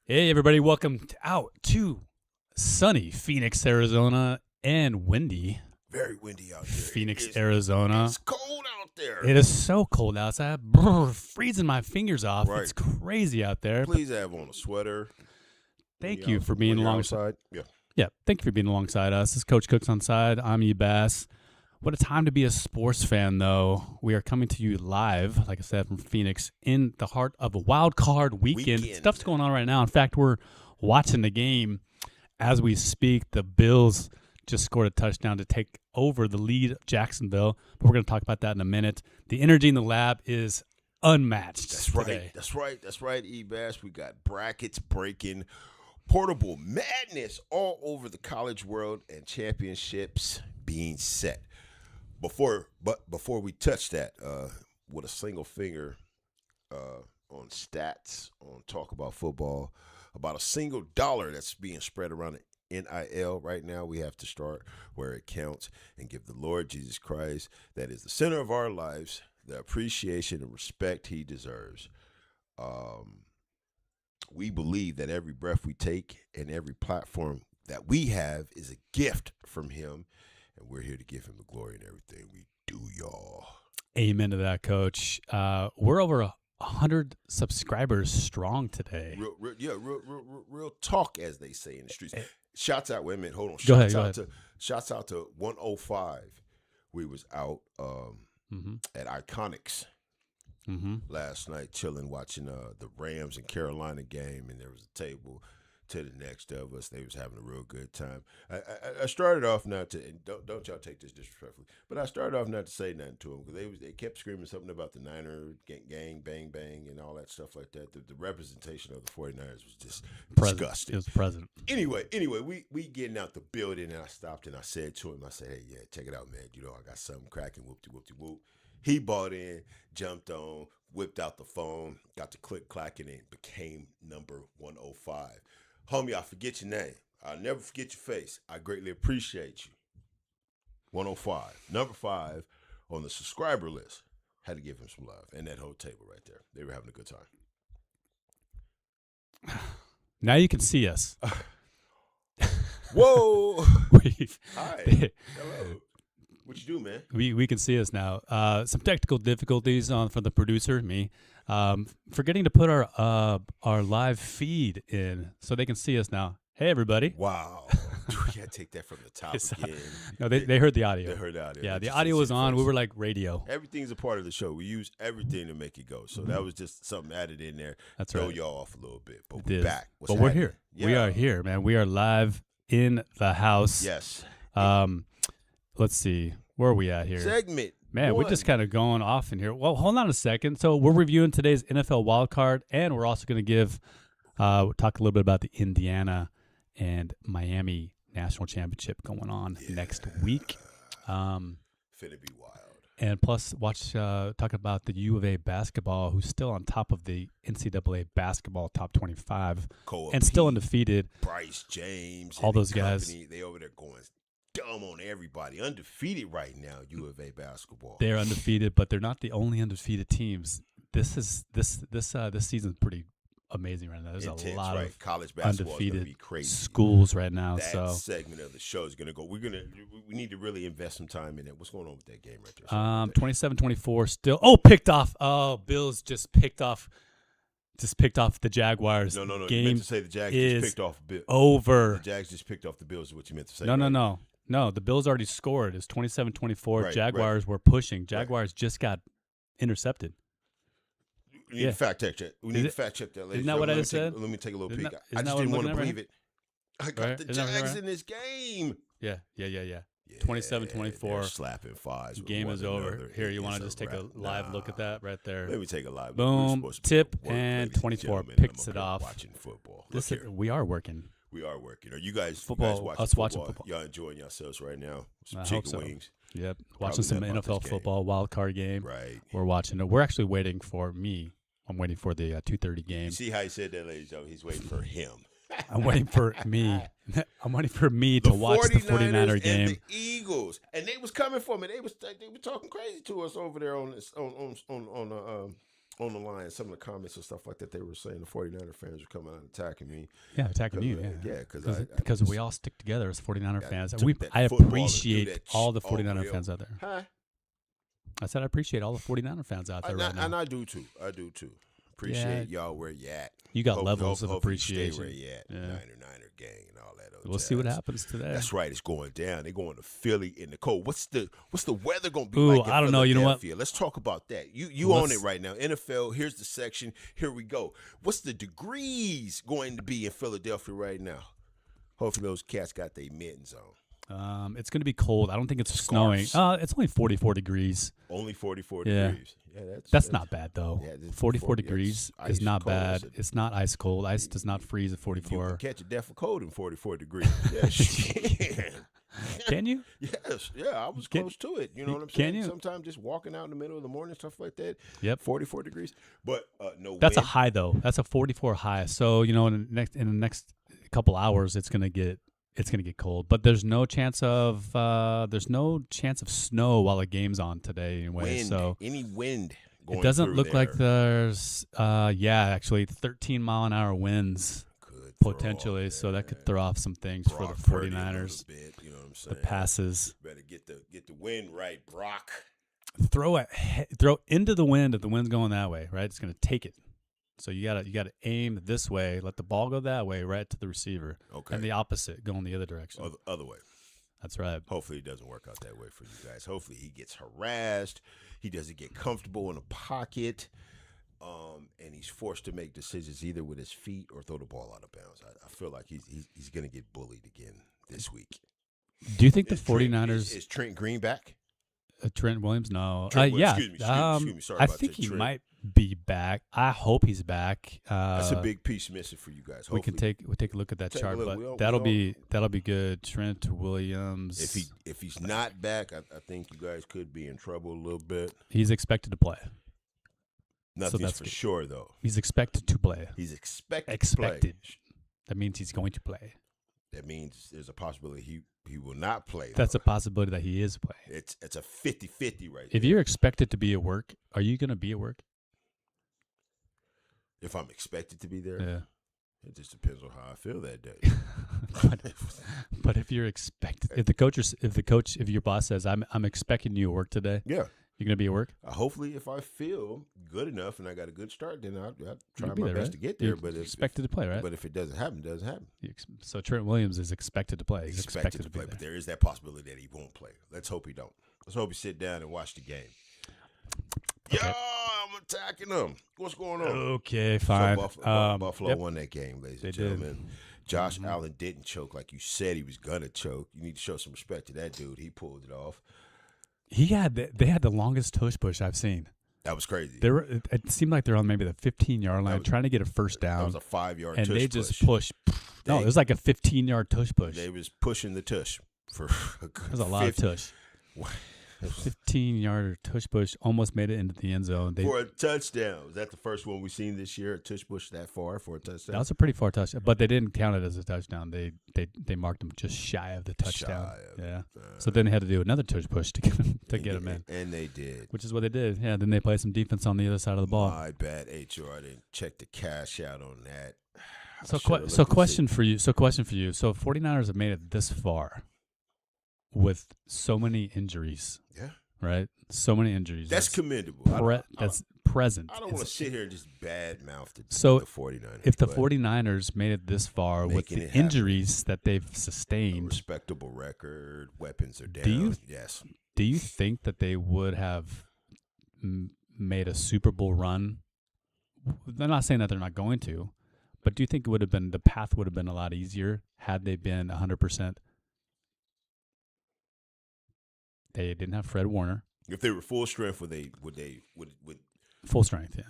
Hey, everybody, welcome out to sunny Phoenix, Arizona, and windy Very windy out there. Phoenix, Arizona. It's cold out there. It is so cold outside, freezing my fingers off. Right. It's crazy out there. Please have on a sweater. Thank you for being alongside. Yeah, thank you for being alongside us. This is Coach Cooks on Side. I'm E. Bass. What a time to be a sports fan, though. We are coming to you live, like I said, from Phoenix, in the heart of a wild card weekend. Stuff's going on right now. In fact, we're watching the game as we speak. The Bills just scored a touchdown to take over the lead of Jacksonville. But we're going to talk about that in a minute. The energy in the lab is unmatched. That's right, E-Bass. We got brackets breaking, portable madness all over the college world, and championships being set. Before we touch that, with a single finger on stats, on Talk About Football, about a single dollar that's being spread around the NIL right now, we have to start where it counts and give the Lord Jesus Christ, that is the center of our lives, the appreciation and respect he deserves. We believe that every breath we take and every platform that we have is a gift from him. And we're here to give him the glory in everything we do, y'all. Amen to that, Coach. We're over 100 subscribers strong today. Real talk, as they say in the streets. Shouts out. Wait a minute. Hold on. Go ahead. Shouts out to 105. We was out at Iconics last night, chilling, watching the Rams and Carolina game, and there was a table to the next of us. They was having a real good time. I started off not to, and don't y'all take this disrespectfully, but I started off not to say nothing to them because they kept screaming something about the Niner gang, bang, bang, and all that stuff like that. The representation of the 49ers was just disgusting. It was present. Anyway, we getting out the building, and I stopped and I said to him, I said, hey, yeah, check it out, man. You know, I got something cracking, whoop-de-whoop-de-whoop. He bought in, jumped on, whipped out the phone, got the click clacking, and became number 105. Homie, I forget your name. I'll never forget your face. I greatly appreciate you. 105. Number 5 on the subscriber list. Had to give him some love. And that whole table right there. They were having a good time. Now you can see us. Whoa. Hi. Hello. What you do, man? We can see us now. Some technical difficulties for the producer, me. Forgetting to put our live feed in so they can see us now. Hey, everybody. Wow. We got to take that from the top again. No, they heard the audio. They heard the audio. Yeah, the audio was on. We were like radio. Everything's a part of the show. We use everything to make it go. So that was just something added in there. That's throw right. y'all off a little bit. But we're back. But we're here. Yeah. We are here, man. We are live in the house. Yes. Let's see. Where are we at here? Segment. Man, we're just kind of going off in here. Well, hold on a second. So we're reviewing today's NFL wildcard, and we're also going to talk a little bit about the Indiana and Miami National Championship going on next week. Finna be wild. And plus, talk about the U of A basketball, who's still on top of the NCAA basketball top 25 and still undefeated. Bryce James, all those guys. They over there going dumb on everybody. Undefeated right now, U of A basketball. They're undefeated, but they're not the only undefeated teams. This season's pretty amazing right now. There's intense, a lot of college basketball undefeated be crazy. Schools right now. That segment of the show is gonna go. We need to really invest some time in it. What's going on with that game right there? 27-24 still. Oh, picked off. Oh, Bills just picked off the Jaguars. No. Game you meant to say the Jags just picked off the Bills. Over. The Jags just picked off the Bills is what you meant to say. No, the Bills already scored. It's 27-24. Right, Jaguars were pushing. Jaguars just got intercepted. We need to fact check that. We need to fact check that, ladies. Isn't that what I just said? Let me take a little peek. I just didn't want to believe it. I got the Jags in this game. Yeah. 27-24. Slapping fives. Game is over. Here, you want to just take a live look at that right there? Let me take a live look. Boom, tip, and 24 picks it off. Watching football. We are working. We are working. Are you guys football? Watching football? Y'all enjoying yourselves right now? Some chicken wings. Yep. Watching some NFL football wild card game. Right. We're watching it. We're actually waiting for me. I'm waiting for the 2:30 game. You see how he said that, ladies and gentlemen? He's waiting for him. I'm waiting for me. I'm waiting for me to watch the 49er game. And the Eagles, and they was coming for me. They were talking crazy to us over there on on the line, some of the comments and stuff like that, they were saying the 49er fans were coming out and attacking me. Yeah, attacking you. Yeah, because we all stick together as 49er fans. I football and do appreciate that all the sh- 49er real. fans out there. Huh? I said I appreciate all the 49er fans out there right now. And I do too. Appreciate y'all where you at. You got levels of hopefully you stay appreciation. where you at. Yeah. Niner gang and all that. We'll see what happens today. That's right. It's going down. They're going to Philly in the cold. What's the weather going to be Ooh, like? I don't know. You know what? Let's talk about that. You own it right now. NFL. Here's the section. Here we go. What's the degrees going to be in Philadelphia right now? Hopefully those cats got their mittens on. It's going to be cold. I don't think it's snowing. It's only 44 degrees. Only 44 degrees. Yeah, that's not bad though. Yeah, 44 degrees is not bad. It's not ice cold. Ice does not freeze at You 44. can catch a death of cold in 44 degrees. Yes, you can. Can you? Yes. Yeah, I was close to it. You know what I'm Can saying? you? Sometimes just walking out in the middle of the morning, stuff like that. Yep. 44 degrees. But no That's wind. a high though. That's a 44 high. So in the next couple hours, it's gonna get cold. But there's no chance of snow while the game's on today anyway. Wind. So Any wind going it doesn't through look like there there's actually 13 mile an hour winds could potentially. throw So that could throw off some things for the Brock Purdy a 49ers. little bit, you know what I'm The saying? passes. Better get the wind right, Brock. Throw into the wind if the wind's going that way, right? It's going to take it. So you gotta aim this way, let the ball go that way, right to the receiver, Okay. and the opposite, going the other direction. Other way. That's right. Hopefully it doesn't work out that way for you guys. Hopefully he gets harassed. He doesn't get comfortable in a pocket. And he's forced to make decisions either with his feet or throw the ball out of bounds. I feel like he's going to get bullied again this week. Do you think the Is 49ers is Trent Green back? Trent Williams? No. Trent Williams, Yeah. excuse me. Sorry I about think that, he Trent. might be back. I hope he's back. That's a big piece missing for you guys. We can Hopefully. take a look at that Take a chart, look. but that'll be good. Trent Williams. If he's not back, I think you guys could be in trouble a little bit. He's expected to play. Nothing's that's for good. sure though. He's expected to play. He's expected. Expected. To play. That means he's going to play. That means there's a possibility he will not play. That's though. a possibility that he is playing. It's a 50-50 right If there. you're expected to be at work, are you going to be at work? If I'm expected to be there, Yeah. it just depends on how I feel that day. but if you're expected, if your boss says, I'm expecting you at work today, Yeah. you're going to be at work? Hopefully, if I feel good enough and I got a good start, then I'll try You'll be my there, best right? to get You're there. But expected to play, right? But if it doesn't happen, it doesn't happen. So Trent Williams is expected to play. He's expected to play, be but there. there is that possibility that he won't play. Let's hope he don't. Let's hope he sit down and watch the game. Okay. Yeah, I'm attacking him. What's going on? Okay, fine. So Buffalo yep. won that game, ladies and They did. gentlemen. Josh Allen didn't choke like you said he was gonna choke. You need to show some respect to that dude. He pulled it off. They had the longest tush push I've seen. That was crazy. It seemed like they're on maybe the 15-yard line trying to get a first That down. was a 5-yard and tush they just push. No, it was like a 15-yard tush push. They was pushing the tush for It was a lot of tush. 15-yard tush push almost made it into the end zone. for a touchdown. Is that the first one we've seen this year? A tush push that far for a touchdown? That was a pretty far touchdown, but they didn't count it as a touchdown. They marked him just shy of the touchdown. Yeah. So then they had to do another tush push to get him in, And they did. which is what they did. Yeah. Then they played some defense on the other side of the ball. My bad, HR. I didn't check the cash out on that. Question for you. So 49ers have made it this far with so many injuries. Yeah. Right? So many injuries. That's commendable. That's present. I don't want to sit here and just badmouth the 49ers. If the but 49ers made it this far with Making the it happen. injuries that they've a sustained, respectable record, weapons are down. Yes. do you think that they would have made a Super Bowl run? They're not saying that they're not going to, but do you think the path would have been a lot easier had they been 100%? They didn't have Fred Warner. If they were full strength, would Full strength, yeah.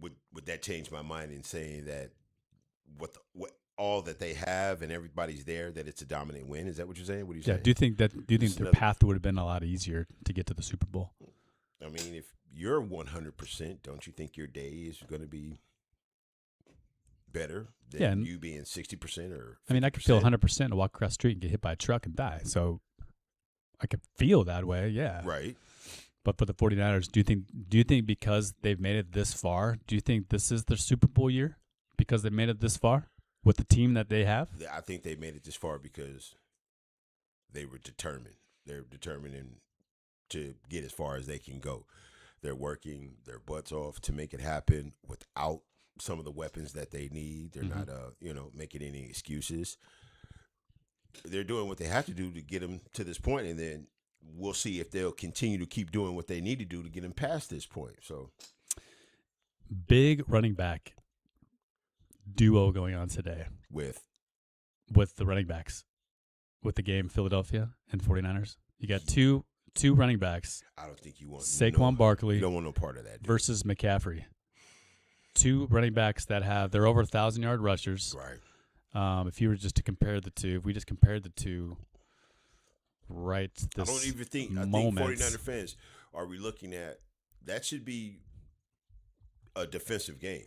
would that change my mind in saying that what all that they have and everybody's there, that it's a dominant win? Is that what you're saying? What are you saying? Do you think their another- path would have been a lot easier to get to the Super Bowl? I mean, if you're 100%, don't you think your day is going to be better than you being 60% or 50%? I mean, I could feel 100% and walk across the street and get hit by a truck and die. So I could feel that way, yeah. Right. But for the 49ers, do you think because they've made it this far, do you think this is their Super Bowl year because they made it this far with the team that they have? I think they made it this far because they were determined. They're determined to get as far as they can go. They're working their butts off to make it happen without some of the weapons that they need. They're not, making any excuses. They're doing what they have to do to get them to this point, and then we'll see if they'll continue to keep doing what they need to do to get them past this point. So, big running back duo going on today with the running backs with the game Philadelphia and 49ers. You got two running backs. I don't think you want Saquon Barkley. You don't want no part of that, dude. Versus McCaffrey. Two running backs that they're over 1,000-yard rushers. Right. If you were just to compare the two, if we just compared the two, right this I don't even think moment. I think 49er fans, are we looking at that should be a defensive game,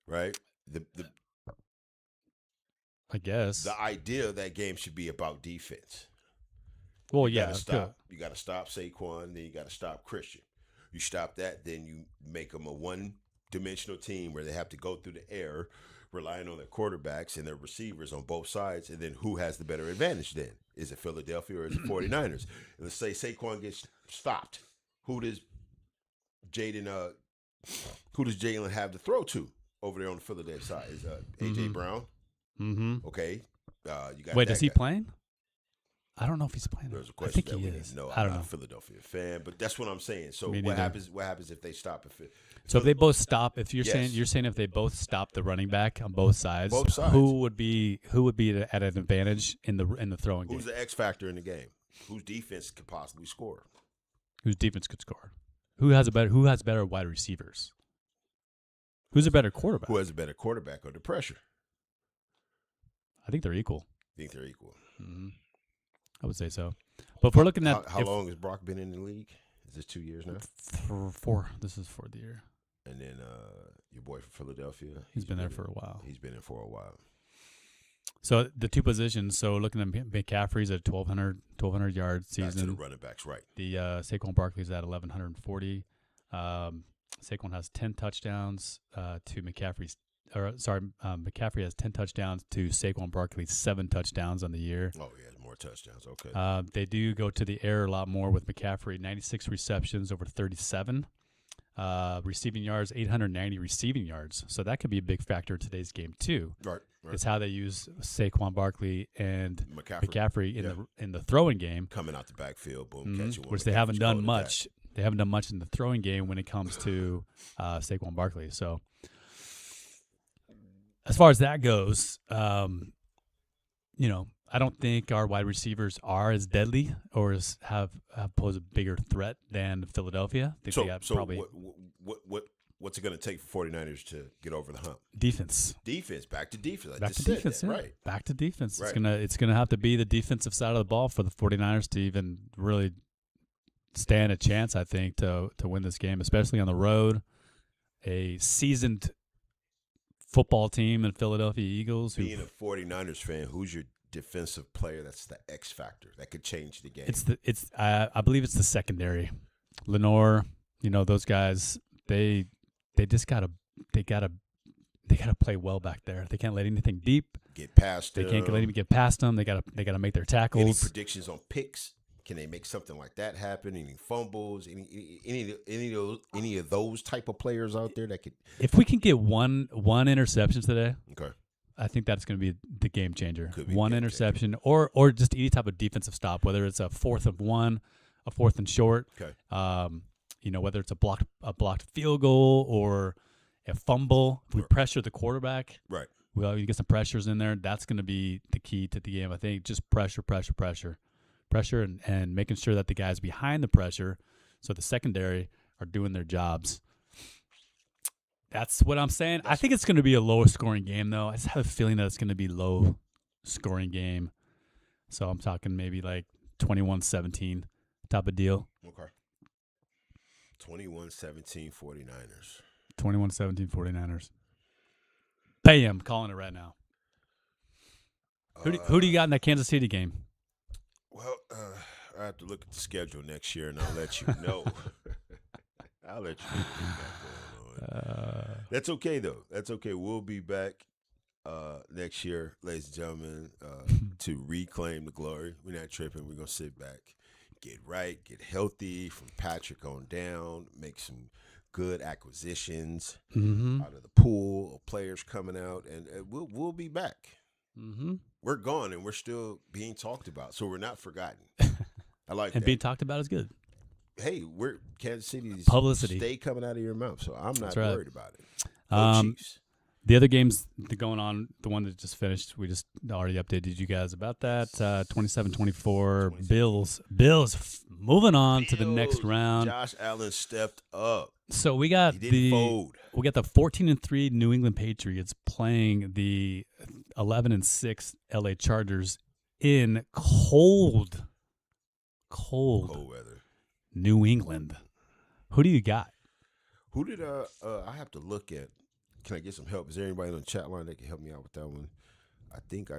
right? I guess the idea of that game should be about defense. Well, you yeah, got to stop Saquon, then you got to stop Christian. You stop that, then you make them a one-dimensional team where they have to go through the air, relying on their quarterbacks and their receivers on both sides, and then who has the better advantage then? Is it Philadelphia or is it 49ers? And let's say Saquon gets stopped. Who does Jalen have to throw to over there on the Philadelphia side? Is A.J. Brown? Mm-hmm. Okay. You got Wait, is he playing? I don't know if he's playing. There's a question I think that he we is. know. I don't I'm know. not a Philadelphia fan, but that's what I'm saying. So Me what neither. happens? What happens if they stop? If they both stop, if you're Yes. saying if they both stop the running back on both sides, Both sides. who would be at an advantage in the throwing Who's game? the X factor in the game? Whose defense could possibly score? Whose defense could score? Who has better wide receivers? Who's a better quarterback? Who has a better quarterback under pressure? I think they're equal. Think they're equal. Mm-hmm. I would say so. But if we're looking at how long has Brock been in the league? Is this 2 years now? Four. This is for the year. And then your boy from Philadelphia. He's been there for a while. He's been in for a while. So the two positions. So looking at McCaffrey's at 1,200 yard season. Back to the running backs, right? The Saquon Barkley's at 1,140. Saquon has 10 touchdowns to McCaffrey's. McCaffrey has 10 touchdowns to Saquon Barkley's 7 touchdowns on the year. Oh, he has more touchdowns. Okay. They do go to the air a lot more with McCaffrey. 96 receptions over 37. Receiving yards, 890 receiving yards. So that could be a big factor in today's game too. Right. It's how they use Saquon Barkley and McCaffrey in the throwing game. Coming out the backfield, boom, catching one. Which they haven't done much. They haven't done much in the throwing game when it comes to Saquon Barkley. So as far as that goes, I don't think our wide receivers are as deadly or have posed a bigger threat than Philadelphia. I think they got probably what's it going to take for 49ers to get over the hump? Defense. Back to defense. Back to defense, yeah. Right. Back to defense. Right. It's gonna have to be the defensive side of the ball for the 49ers to even really stand a chance, I think, to win this game, especially on the road. A seasoned football team in Philadelphia Eagles. Being a 49ers fan, who's your defensive player that's the X factor that could change the game? I believe it's the secondary. Lenore, those guys, they gotta play well back there. They can't let anything deep get past them. They can't let anything get past them. They gotta make their tackles. Any predictions on picks? Can they make something like that happen? Any fumbles? Any of those type of players out there that could? If we can get one interception today, okay, I think that's going to be the game changer. Could be one game interception, or just any type of defensive stop, whether it's a 4th and 1, a 4th and short. Okay. Whether it's a blocked field goal or a fumble. If we pressure the quarterback, right? Well, you get some pressures in there. That's going to be the key to the game. I think just pressure, and making sure that the guys behind the pressure, so the secondary, are doing their jobs. That's what I'm saying. I think it's going to be a lower scoring game, though. I just have a feeling that it's going to be low scoring game. So I'm talking maybe like 21-17 type of deal. Okay. 21-17 49ers. 21-17 49ers. Bam, calling it right now. Who do you got in that Kansas City game? Well, I have to look at the schedule next year, and I'll let you know. I'll let you know what we got going on. That's okay, though. That's okay. We'll be back next year, ladies and gentlemen, to reclaim the glory. We're not tripping. We're going to sit back, get right, get healthy from Patrick on down, make some good acquisitions out of the pool of players coming out, and we'll be back. We're gone, and we're still being talked about, so we're not forgotten. I like and that. being talked about is good. Hey, we're Kansas City's Publicity. Stay coming out of your mouth, so I'm not right. worried about it. Go Chiefs. The other games going on, the one that just finished, we just already updated you guys about that. 27-24, Bills moving on to the next round. Josh Allen stepped up. So we got He didn't fold. We got the 14-3 New England Patriots playing the 11-6 LA Chargers in cold weather. New England. Who do you got? Who did I have to look at? Can I get some help? Is there anybody on the chat line that can help me out with that one? I think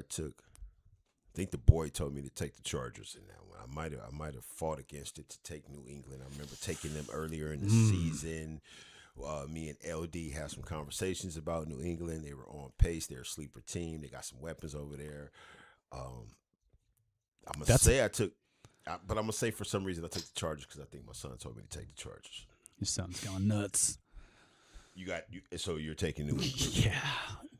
the boy told me to take the Chargers in that one. I might have fought against it to take New England. I remember taking them earlier in the season. Me and LD had some conversations about New England. They were on pace. They're a sleeper team. They got some weapons over there. I'm gonna say for some reason I took the Chargers because I think my son told me to take the Chargers. Your son's going nuts. So you're taking New England? Yeah.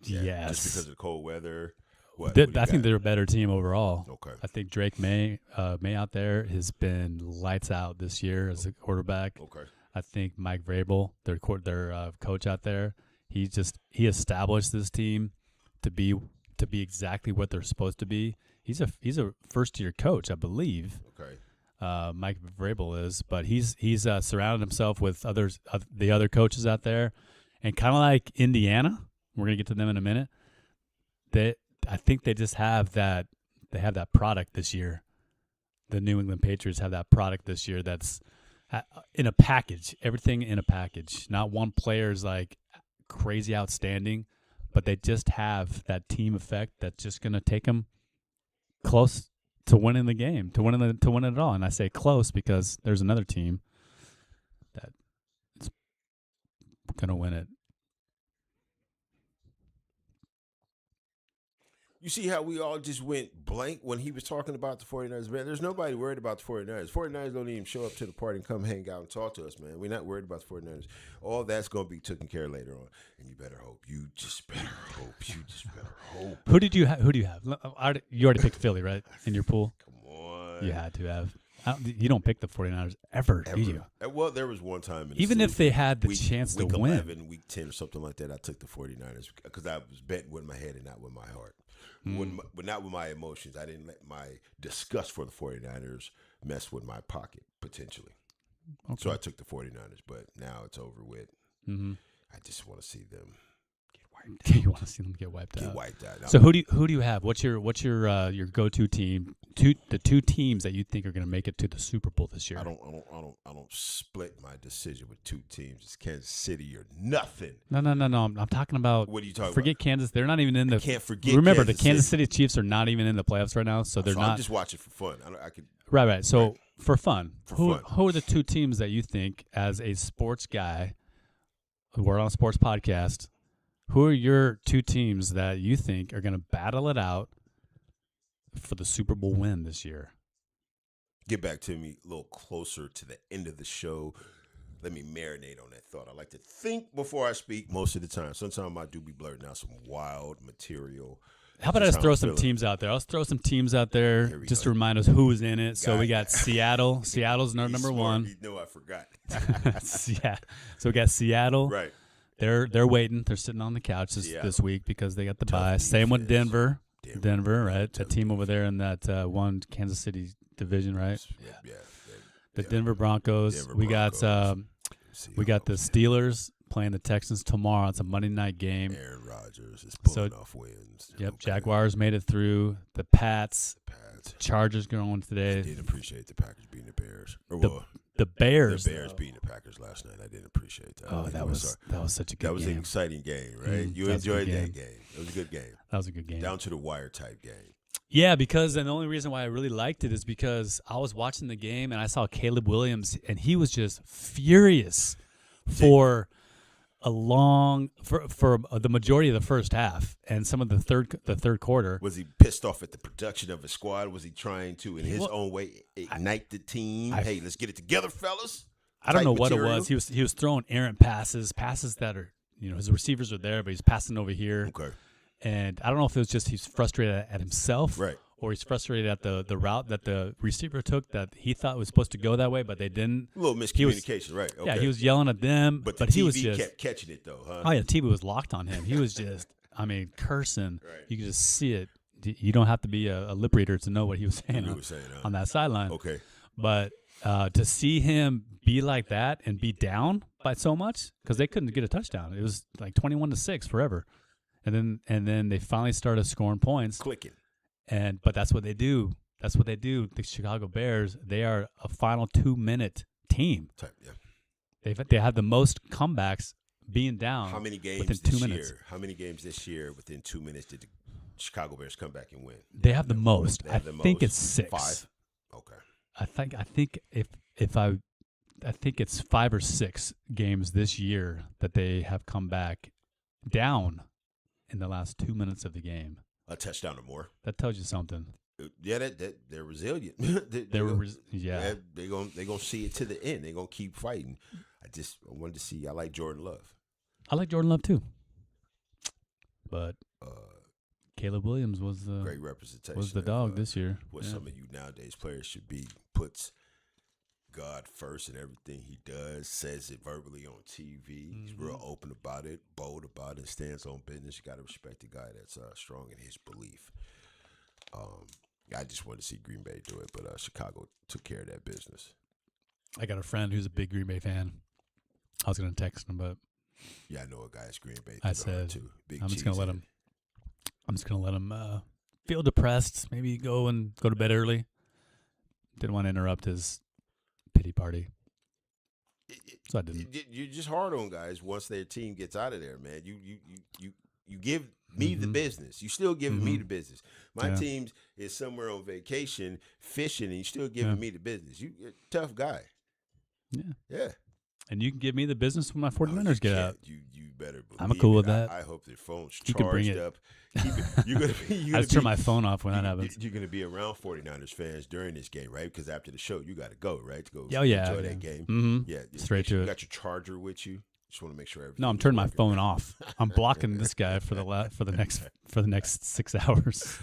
Yes. Just because of the cold weather. I think they're a better team overall. Okay. I think Drake May out there has been lights out this year as a quarterback. Okay. I think Mike Vrabel, their coach out there, he established this team to be exactly what they're supposed to be. He's a first year coach, I believe. Okay. Mike Vrabel is, but he's surrounded himself with the other coaches out there, and kind of like Indiana, we're gonna get to them in a minute. I think they just have that. They have that product this year. The New England Patriots have that product this year that's in a package. Everything in a package. Not one player's like crazy outstanding, but they just have that team effect that's just gonna take them close to winning the game, to win it all. And I say close because there's another team that's gonna win it. You see how we all just went blank when he was talking about the 49ers, man? There's nobody worried about the 49ers. 49ers don't even show up to the party and come hang out and talk to us, man. We're not worried about the 49ers. All that's going to be taken care of later on. And you better hope. You just better hope. Who do you have? You already picked Philly, right, in your pool? Come on. You had to have. You don't pick the 49ers ever, do you? Well, there was one time. Even if they had the chance to win. Week 11, week 10 or something like that, I took the 49ers because I was betting with my head and not with my heart. But not with my emotions. I didn't let my disgust for the 49ers mess with my pocket, potentially. Okay. So I took the 49ers, but now it's over with. Mm-hmm. I just want to see them get wiped out. You want to see them get wiped out. So who do you have? What's your go-to team? The two teams that you think are going to make it to the Super Bowl this year? I don't split my decision with two teams. It's Kansas City or nothing. No. I'm talking about. What are you talking about? Forget Kansas. They're not even in the. Can't forget. Remember, the Kansas City Chiefs are not even in the playoffs right now, so they're not. I'm just watching for fun. I could. Right. So for fun, who are the two teams that you think, as a sports guy, we're on a sports podcast, who are your two teams that you think are going to battle it out for the Super Bowl win this year? Get back to me a little closer to the end of the show. Let me marinate on that thought. I like to think before I speak most of the time. Sometimes I do be blurting out some wild material. How about I just throw some teams out there? Let's throw some teams out there just to remind us who's in it. So we got Seattle. Seattle's number one. You know I forgot. Yeah. So we got Seattle. Right. They're waiting. They're sitting on the couch this week because they got the bye. Same with Denver. Denver, right? That team over there in that one Kansas City division, right? Yeah. The Denver Broncos. We got the Steelers playing the Texans tomorrow. It's a Monday night game. Aaron Rodgers is pulling off wins. Yep. Okay. Jaguars made it through. The Pats. Chargers going today. I didn't appreciate the Packers beating the Bears. The Bears. The Bears beating the Packers last night. I didn't appreciate that. Oh, that was such a good game. That was an exciting game, right? You enjoyed that game. It was a good game. That was a good game. Down to the wire type game. Yeah, because and the only reason why I really liked it is because I was watching the game and I saw Caleb Williams and he was just furious for the majority of the first half and some of the third quarter. Was he pissed off at the production of his squad? Was he trying to, in his own way, ignite the team? Hey, let's get it together, fellas. I don't know what it was. He was throwing errant passes that are, his receivers are there, but he's passing over here. Okay. And I don't know if it was just he's frustrated at himself, right, or he's frustrated at the route that the receiver took that he thought was supposed to go that way, but they didn't. A little miscommunication, right? Okay. Yeah, he was yelling at them, but he was TV just kept catching it though, huh? Oh yeah, TV was locked on him. He was just, cursing. Right. You could just see it. You don't have to be a lip reader to know what he was saying, on that sideline. Okay, but to see him be like that and be down by so much because they couldn't get a touchdown. It was like 21-6 forever. And then they finally started scoring points. Clicking. But that's what they do. That's what they do. The Chicago Bears, they are a final 2-minute team. Yeah. They have the most comebacks being down. How many games within this 2 minutes? year? How many games this year within 2 minutes did the Chicago Bears come back and win? They have the most. I think it's 6. 5. Okay. I think it's 5 or 6 games this year that they have come back down in the last 2 minutes of the game. A touchdown or more. That tells you something. Yeah, that they're resilient. They're gonna see it to the end. They're gonna keep fighting. I wanted to see. I like Jordan Love. I like Jordan Love too, but Caleb Williams was the great representation. Was the dog this year? What some of you nowadays players should be, puts God first in everything he does, says it verbally on TV. He's real open about it, bold about it, stands on business. You got to respect the guy that's strong in his belief. I just wanted to see Green Bay do it, but Chicago took care of that business. I got a friend who's a big Green Bay fan. I was going to text him, but yeah, I know a guy that's Green Bay. I said, too. I'm just going to let him feel depressed, maybe go to bed early. Didn't want to interrupt his pity party. So I didn't. You're just hard on guys once their team gets out of there, man. You give me the business. You still giving me the business. My team is somewhere on vacation fishing, and you still giving me the business. You're a tough guy. Yeah. And you can give me the business when my 49ers get out. You better believe I'm cool with that. I hope their phone's you can bring charged it. up. You're gonna I just turn my phone off when that happens. You're going to be around 49ers fans during this game, right? Because after the show, you got to go, right? To go enjoy that game. Mm-hmm. Yeah. Straight to it. You got your charger with you. Just want to make sure everything. No, I'm turning my phone off. I'm blocking this guy for the next 6 hours.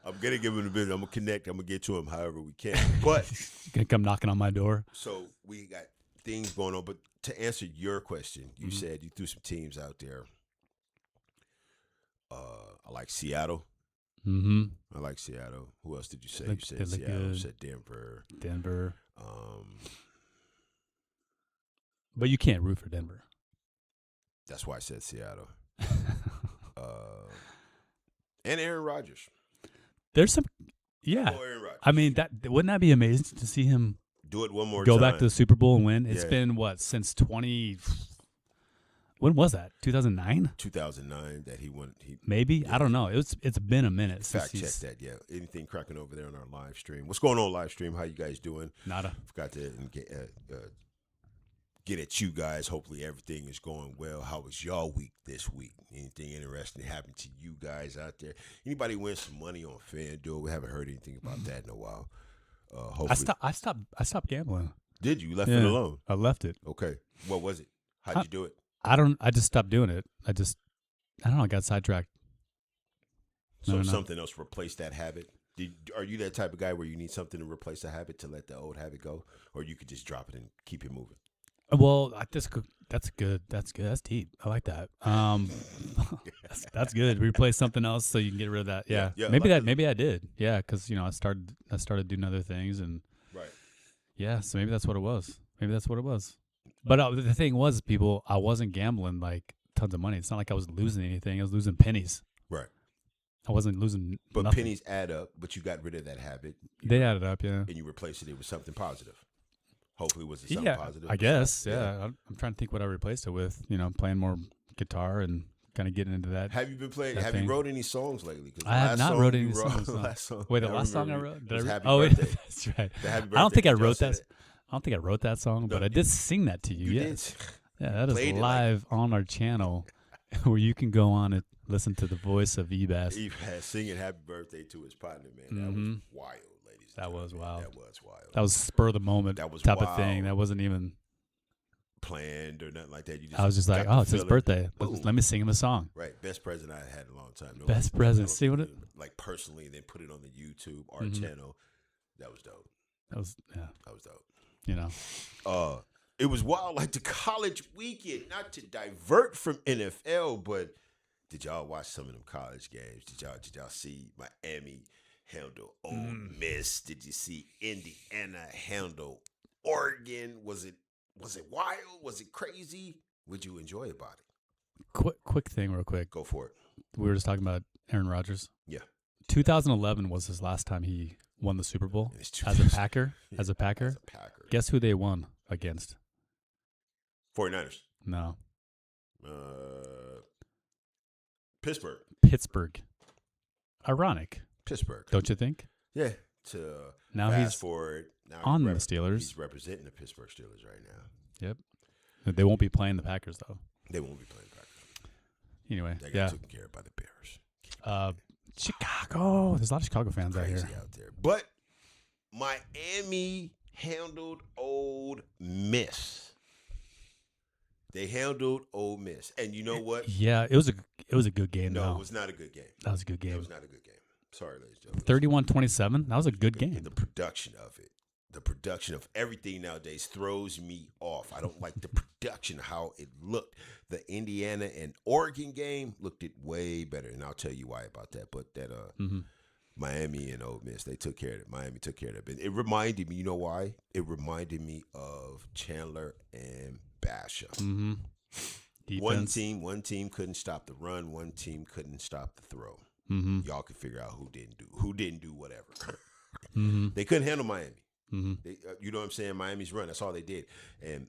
I'm gonna give him a bit. I'm gonna connect. I'm gonna get to him however we can. But he's gonna come knocking on my door. So we got things going on. But to answer your question, you said you threw some teams out there. I like Seattle. Mm-hmm. I like Seattle. Who else did you say? You said Seattle. You said Denver. But you can't root for Denver. That's why I said Seattle. And Aaron Rodgers. There's some, I mean, wouldn't that be amazing to see him do it one more go time? Back to the Super Bowl and win? It's been since 20. When was that? 2009. 2009 that he won. Maybe I don't know. It's been a minute. Fact check that. Yeah. Anything cracking over there on our live stream? What's going on live stream? How you guys doing? Nada. Forgot to get at you guys. Hopefully everything is going well. How was y'all week this week? Anything interesting happened to you guys out there? Anybody win some money on FanDuel? We haven't heard anything about that in a while. Hopefully. I stopped gambling. Did you? You left it alone? I left it. Okay. What was it? How'd you do it? I just stopped doing it. I don't know. I got sidetracked. So something else replaced that habit? Are you that type of guy where you need something to replace a habit to let the old habit go? Or you could just drop it and keep it moving? Well, that's good. That's good. That's deep. I like that. That's good. Replace something else so you can get rid of that. Yeah. Maybe I did. Yeah, because I started doing other things and right. Yeah, so maybe that's what it was. But the thing was, I wasn't gambling like tons of money. It's not like I was losing anything. I was losing pennies. Right. I wasn't losing. But nothing. Pennies add up. But you got rid of that habit. They added up, yeah. And you replaced it with something positive. Hopefully, was it something positive? I guess. Yeah. I'm trying to think what I replaced it with. Playing more guitar and kind of getting into that. Have you been playing? that Have thing. you wrote any songs lately? 'Cause the I have last not song wrote you any songs. No. Last song, Wait, the I last song I remember wrote. was Did I Happy oh, Birthday. that's right. The Happy I don't Birthday. think I Did y'all wrote say that. I don't think I wrote that song, but I did sing that to you. You Yes. did. Yeah, that is Played it live on our channel, where you can go on and listen to the voice of Ebass. He had singing "Happy Birthday" to his partner. Man, that was wild, ladies. and That was gentlemen. wild. That was wild. That was spur of the moment That was type of thing. wild. That wasn't even. Planned or nothing like that. You just I was just like, got the oh, it's his feeling. birthday. Boom. Let me sing him a song. Right, best present I had in a long time. No Best one- present. I don't See what think it- you- like personally, and then put it on the YouTube, our Mhm. channel. That was dope. That was, yeah, That was dope. you know. It was wild, like the college weekend. Not to divert from NFL, but did y'all watch some of them college games? Did y'all see Miami handle Ole Miss? Did you see Indiana handle Oregon? Was it wild? Was it crazy? Would you enjoy about it? Quick thing, real quick. Go for it. We were just talking about Aaron Rodgers. Yeah. 2011 was his last time he won the Super Bowl And it's as a Packer. As a Packer. As a Packer. Guess who they won against? 49ers. No, Pittsburgh. Pittsburgh. Ironic, Pittsburgh. don't you think? Yeah. To Now fast he's forward. Now on he's the Steelers. He's representing the Pittsburgh Steelers right now. Yep. They won't be playing the Packers though. They won't be playing Packers. Anyway, They got yeah. taken care of by the Bears. Chicago. There's a lot of Chicago fans out Crazy here. out there. But Miami handled Ole Miss. They handled Ole Miss. And you know what? Yeah, it was a good game. No, though. it was not a good game. That was a good It game. was not a good game. Sorry, ladies and gentlemen. 31-27. That was a good game. The production of it. The production of everything nowadays throws me off. I don't like the production, how it looked. The Indiana and Oregon game looked it way better, and I'll tell you why about that. But that Miami and Ole Miss, they took care of it. Miami took care of it. But it reminded me, you know why? It reminded me of Chandler and Basha. Mm-hmm. One team couldn't stop the run. One team couldn't stop the throw. Mm-hmm. Y'all could figure out who didn't do whatever. Mm-hmm. They couldn't handle Miami. Mm-hmm. They, you know what I'm saying? Miami's run. That's all they did. And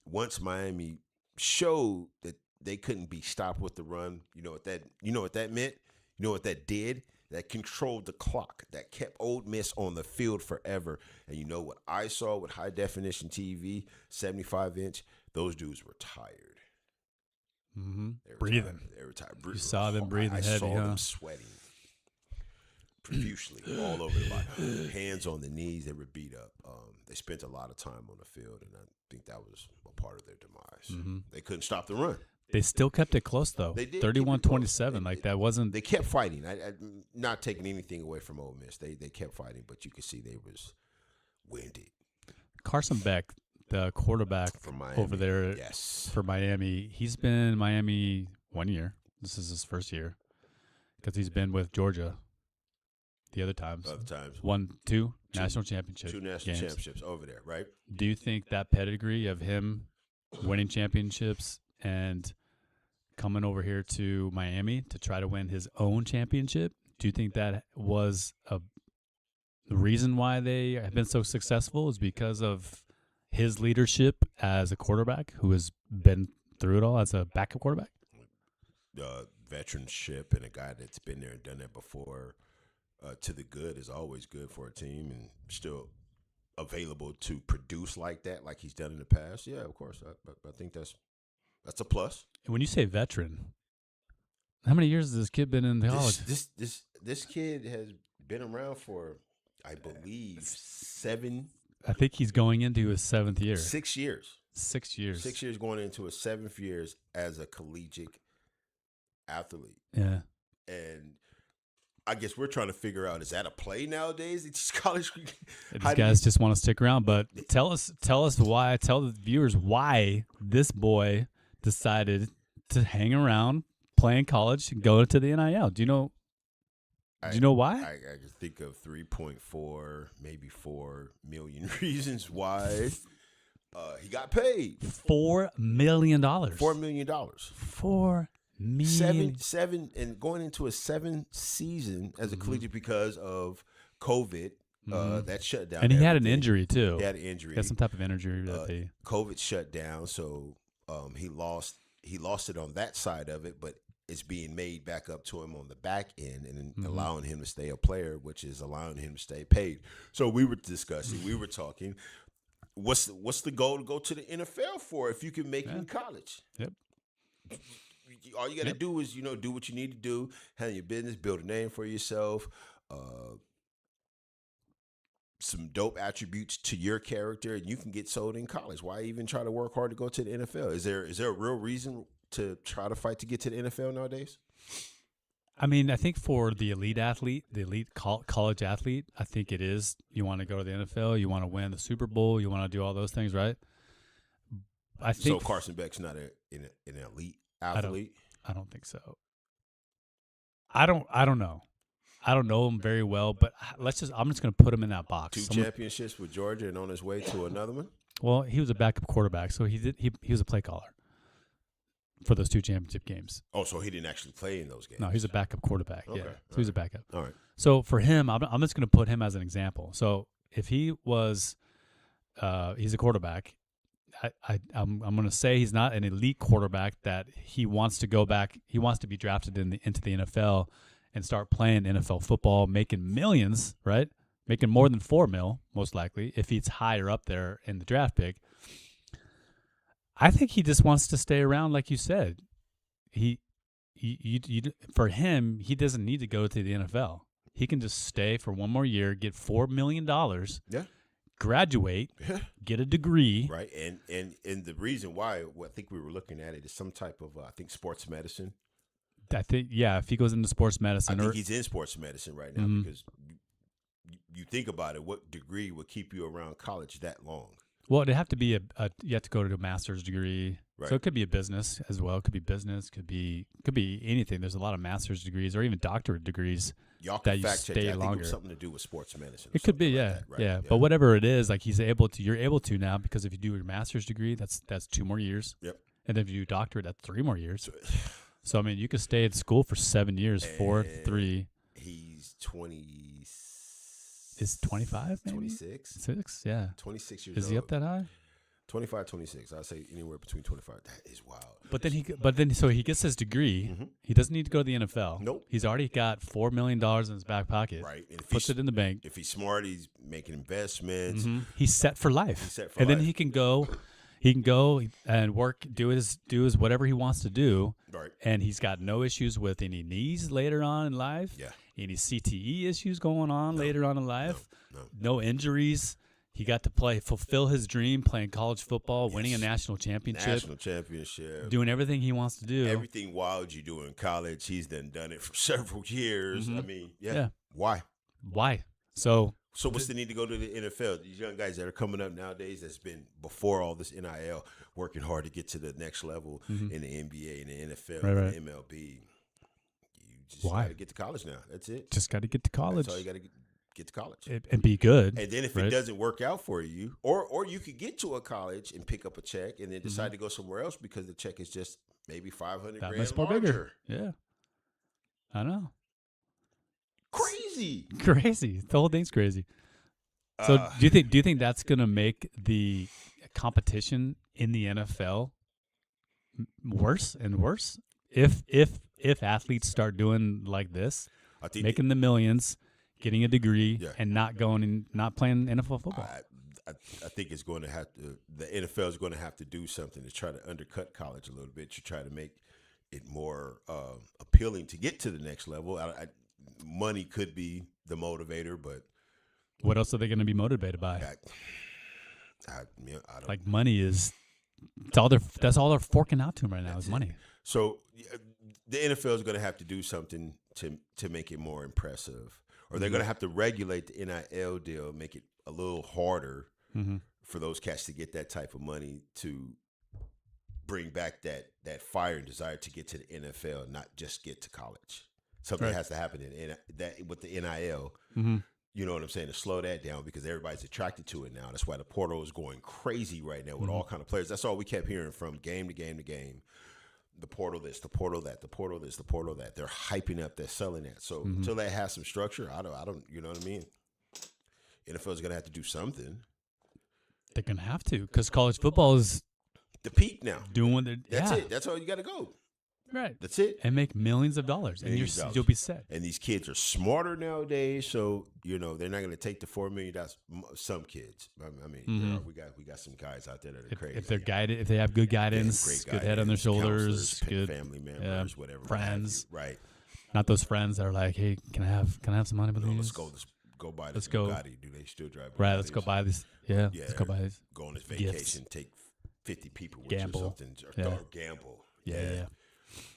once Miami showed that they couldn't be stopped with the run, you know what that meant? You know what that did? That controlled the clock. That kept Ole Miss on the field forever. And you know what I saw with high definition TV, 75-inch? Those dudes were tired. Mm-hmm. They were Breathing. tired. They were tired. You saw them breathing I heavy, saw huh? them sweating profusely all over the body. Hands on the knees. They were beat up. They spent a lot of time on the field, and I think that was a part of their demise. Mm-hmm. They couldn't stop the run. They still kept it close though. They did keep it 31-27. close. Like that wasn't. They kept fighting. I not taking anything away from Ole Miss. They kept fighting, but you could see they was winded. Carson Beck, the quarterback From Miami. over there Yes. for Miami, he's been in Miami 1 year. This is his first year because he's been with Georgia the other times. Other times. Two national championships. Two national championships over there, right? Do you think that pedigree of him winning championships and coming over here to Miami to try to win his own championship, do you think that was the reason why they have been so successful is because of his leadership as a quarterback who has been through it all as a backup quarterback? Veteranship and a guy that's been there and done that before to the good is always good for a team, and still available to produce like that, like he's done in the past. Yeah, of course. I think that's a plus. And when you say veteran, how many years has this kid been in college? This kid has been around for, I believe, 7. I think he's going into his 7th year. 6 years. 6 years. 6 years going into his 7th years as a collegiate athlete. Yeah. And I guess we're trying to figure out, is that a play nowadays? These college These guys just want to stick around, but tell us why. Tell the viewers why this boy decided to hang around, play in college, and go to the NIL. Do you know? Do you know why? I can think of 3.4, maybe 4 million reasons why he got paid. $4 million. $4 million. $4 million. Seven, and going into a 7th season as a collegiate because of COVID. That shut down. And he had an everything. injury too. He had an injury. He had some type of injury that they. COVID shut down, so he lost it on that side of it. But is being made back up to him on the back end and allowing him to stay a player, which is allowing him to stay paid. So we were discussing, we were talking, what's the goal to go to the NFL for if you can make it in college? Yep. All you got to do is, do what you need to do, handle your business, build a name for yourself, some dope attributes to your character, and you can get sold in college. Why even try to work hard to go to the NFL? Is there a real reason to try to fight to get to the NFL nowadays? I mean, I think for the elite athlete, the elite college athlete, I think it is. You want to go to the NFL, you want to win the Super Bowl, you want to do all those things, right? I think so. Carson Beck's not an elite athlete. I don't think so. I don't know. I don't know him very well, but I'm just going to put him in that box. 2 championships with Georgia and on his way to another one. Well, he was a backup quarterback, so he was a play caller for those 2 championship games. Oh, so he didn't actually play in those games? No, he's a backup quarterback. Okay. Yeah, so he's a backup. All right. So for him, I'm just going to put him as an example. So if he was, he's a quarterback. I'm going to say he's not an elite quarterback that he wants to go back. He wants to be drafted into the NFL and start playing NFL football, making millions, right? Making more than $4 million, most likely, if he's higher up there in the draft pick. I think he just wants to stay around, like you said. For him, he doesn't need to go to the NFL. He can just stay for one more year, get $4 million, graduate, get a degree. Right, and the reason why I think we were looking at it is some type of, sports medicine. I think, if he goes into sports medicine. I think he's in sports medicine right now because you think about it, what degree would keep you around college that long? Well, it'd have to be you have to go to a master's degree. Right. So it could be a business as well. It could be business, could be anything. There's a lot of master's degrees or even doctorate degrees. Y'all can that fact check. Stay I think longer. it was something to do with sports medicine. It could be, like that, right? yeah. But whatever it is, like you're able to now, because if you do your master's degree, that's 2 more years. Yep. And then if you do doctorate, that's 3 more years. So I mean, you could stay at school for 7 years, 4, 3. He's 20. Is 25 maybe? 26. 6, yeah. 26 years old. Is he up that high? 25, 26. I'd say anywhere between 25. That is wild. But then so he gets his degree. He doesn't need to go to the NFL. Nope. He's already got $4 million in his back pocket. Right. And Puts it in the bank. If he's smart, he's making investments. He's set for life. He's set for and life. then he can go and work, do his whatever he wants to do. Right. And he's got no issues with any knees later on in life. Yeah. Any CTE issues going on later on in life. No. No injuries. He got to fulfill his dream, playing college football, winning a national championship, doing everything he wants to do. Everything wild you do in college, he's done it for several years. I mean, Why? So what's the need to go to the NFL? These young guys that are coming up nowadays that's been before all this NIL, working hard to get to the next level in the NBA and the NFL and the MLB. You just got to get to college now. That's it. Just got to get to college. That's all you got to get to college and be good. And then if it doesn't work out for you, or you could get to a college and pick up a check and then decide to go somewhere else because the check is just maybe $500,000 that much more bigger. Yeah, I know. Crazy. The whole thing's crazy. So do you think that's gonna make the competition in the NFL worse and worse if athletes start doing like this, making the millions, getting a degree, and not playing NFL football? I think it's going to have to. The NFL is going to have to do something to try to undercut college a little bit to try to make it more appealing to get to the next level. Money could be the motivator, but what else are they going to be motivated by? I don't. Like money is. That's all they're forking out to them right now is money. So the NFL is going to have to do something to make it more impressive. Or they're going to have to regulate the NIL deal, make it a little harder for those cats to get that type of money to bring back that fire and desire to get to the NFL, not just get to college. Something has to happen with the NIL. You know what I'm saying? To slow that down because everybody's attracted to it now. That's why the portal is going crazy right now with all kind of players. That's all we kept hearing from game to game to game. The portal this, the portal that, the portal this, the portal that. They're hyping up, they're selling that. So until that has some structure, I don't, you know what I mean? NFL's gonna have to do something. They're gonna have to because college football is the peak now. Doing what That's it. That's all you got to go. Right. That's it. And make millions of dollars, and Millions of dollars. you'll be set. And these kids are smarter nowadays, so they're not going to take the $4 million. Some kids, I mean, we got some guys out there that are crazy. If they're guided, if they have good guidance, good head on their shoulders, good family members, whatever, friends, right? Not those friends that are like, hey, can I have some money, please? Let's go buy this Bugatti. Do they still drive Bugattis? Right, let's go buy this. Yeah, let's go buy this. Go on this vacation, gifts. take 50 people with Gamble. you or something, or gamble. Yeah.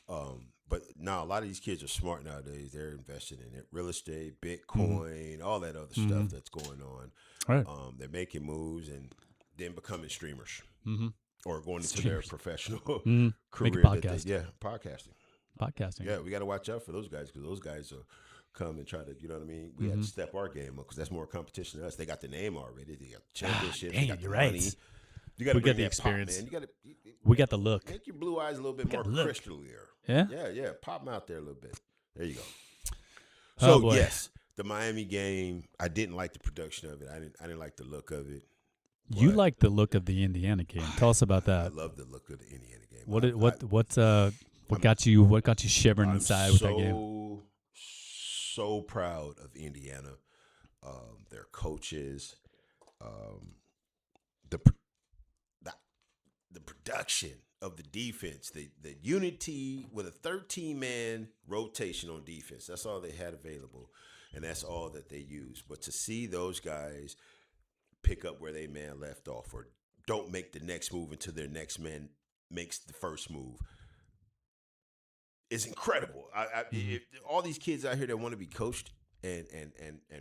But now a lot of these kids are smart nowadays. They're investing in it, real estate, Bitcoin, all that other stuff that's going on. Right. They're making moves and then becoming streamers or going into Streamers. their professional Make career. a podcast. Podcasting. Podcasting. Yeah, we got to watch out for those guys because those guys will come and try to, you know what I mean? We had to step our game up because that's more competition than us. They got the name already. They got championships. They got the money. Right. You got to get the that experience. pop, man. You got to. We got the look. Make your blue eyes a little bit more crystal clear. Yeah? Yeah. Pop them out there a little bit. There you go. Oh, So, boy. yes, the Miami game, I didn't like the production of it. I didn't like the look of it. You But like the look of the Indiana game. Tell us about I that. love the look of the Indiana game. What got you shivering I'm inside with that game? So proud of Indiana, their coaches, the production of the defense, the unity with a 13-man rotation on defense. That's all they had available, and that's all that they used. But to see those guys pick up where they man left off, or don't make the next move until their next man makes the first move, is incredible. If all these kids out here that want to be coached and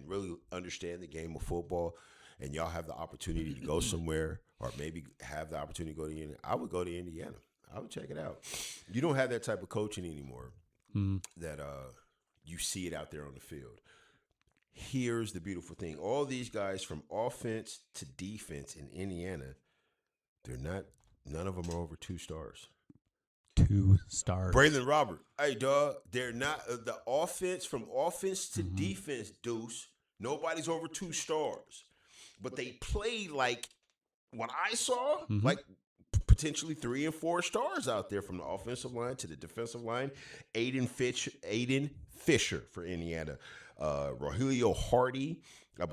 really understand the game of football, and y'all have the opportunity to go somewhere, or maybe have the opportunity to go to Indiana, I would go to Indiana. I would check it out. You don't have that type of coaching anymore that you see it out there on the field. Here's the beautiful thing. All these guys from offense to defense in Indiana, none of them are over 2 stars. 2 stars. Braylon Robert. Hey, dog, they're not the offense from offense to defense, Deuce. Nobody's over 2 stars. But they played like what I saw, like potentially 3 and 4 stars out there from the offensive line to the defensive line. Aiden Fisher for Indiana. Rogelio Hardy, I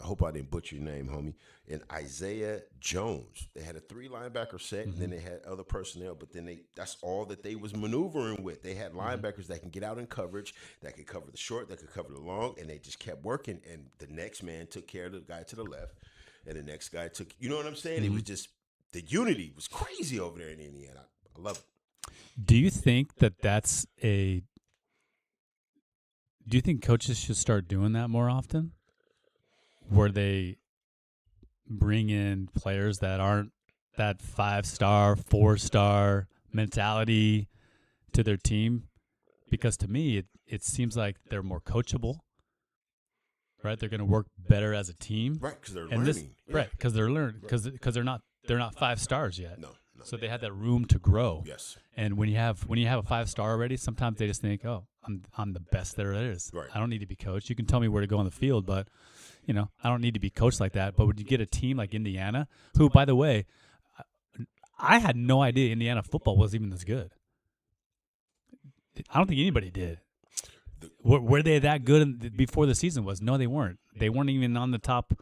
hope I didn't butcher your name, homie, and Isaiah Jones. They had a 3 linebacker set, and then they had other personnel, but then that's all that they was maneuvering with. They had linebackers that can get out in coverage, that could cover the short, that could cover the long, and they just kept working, and the next man took care of the guy to the left, and the next guy took, you know what I'm saying? It was just, the unity was crazy over there in Indiana. I love it. Do you think do you think coaches should start doing that more often? Where they bring in players that aren't that 5-star, 4-star mentality to their team? Because to me, it seems like they're more coachable, right? They're going to work better as a team. Right, because they're learning. Right, because they're learning, because they're not 5 stars yet. No. So they had that room to grow. Yes. And when you have a 5-star already, sometimes they just think, "Oh, I'm the best there is. Right. I don't need to be coached. You can tell me where to go on the field, but I don't need to be coached like that." But when you get a team like Indiana, who, by the way, I had no idea Indiana football was even this good. I don't think anybody did. Were they that good before the season was? No, they weren't. They weren't even on the top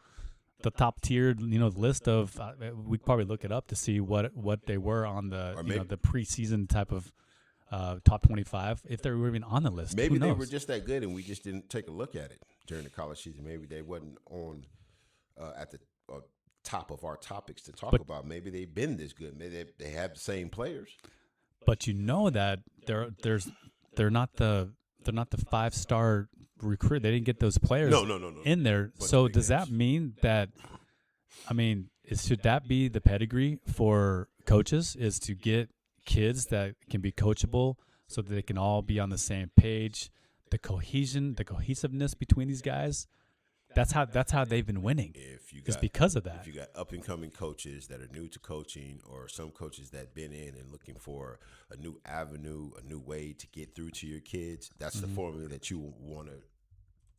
tiered, list of. We probably look it up to see what they were on the the preseason type of top 25, if they were even on the list. Maybe they were just that good, and we just didn't take a look at it during the college season. Maybe they wasn't on at the top of our topics to talk about. Maybe they've been this good. Maybe they have the same players. But that they're not the 5-star recruit. They didn't get those players in there. So does that mean that? Should that be the pedigree for coaches? Is to get kids that can be coachable, so that they can all be on the same page. The cohesiveness between these guys. That's how they've been winning. It's because of that. If you got up and coming coaches that are new to coaching, or some coaches that been in and looking for a new avenue, a new way to get through to your kids, that's the formula that you want to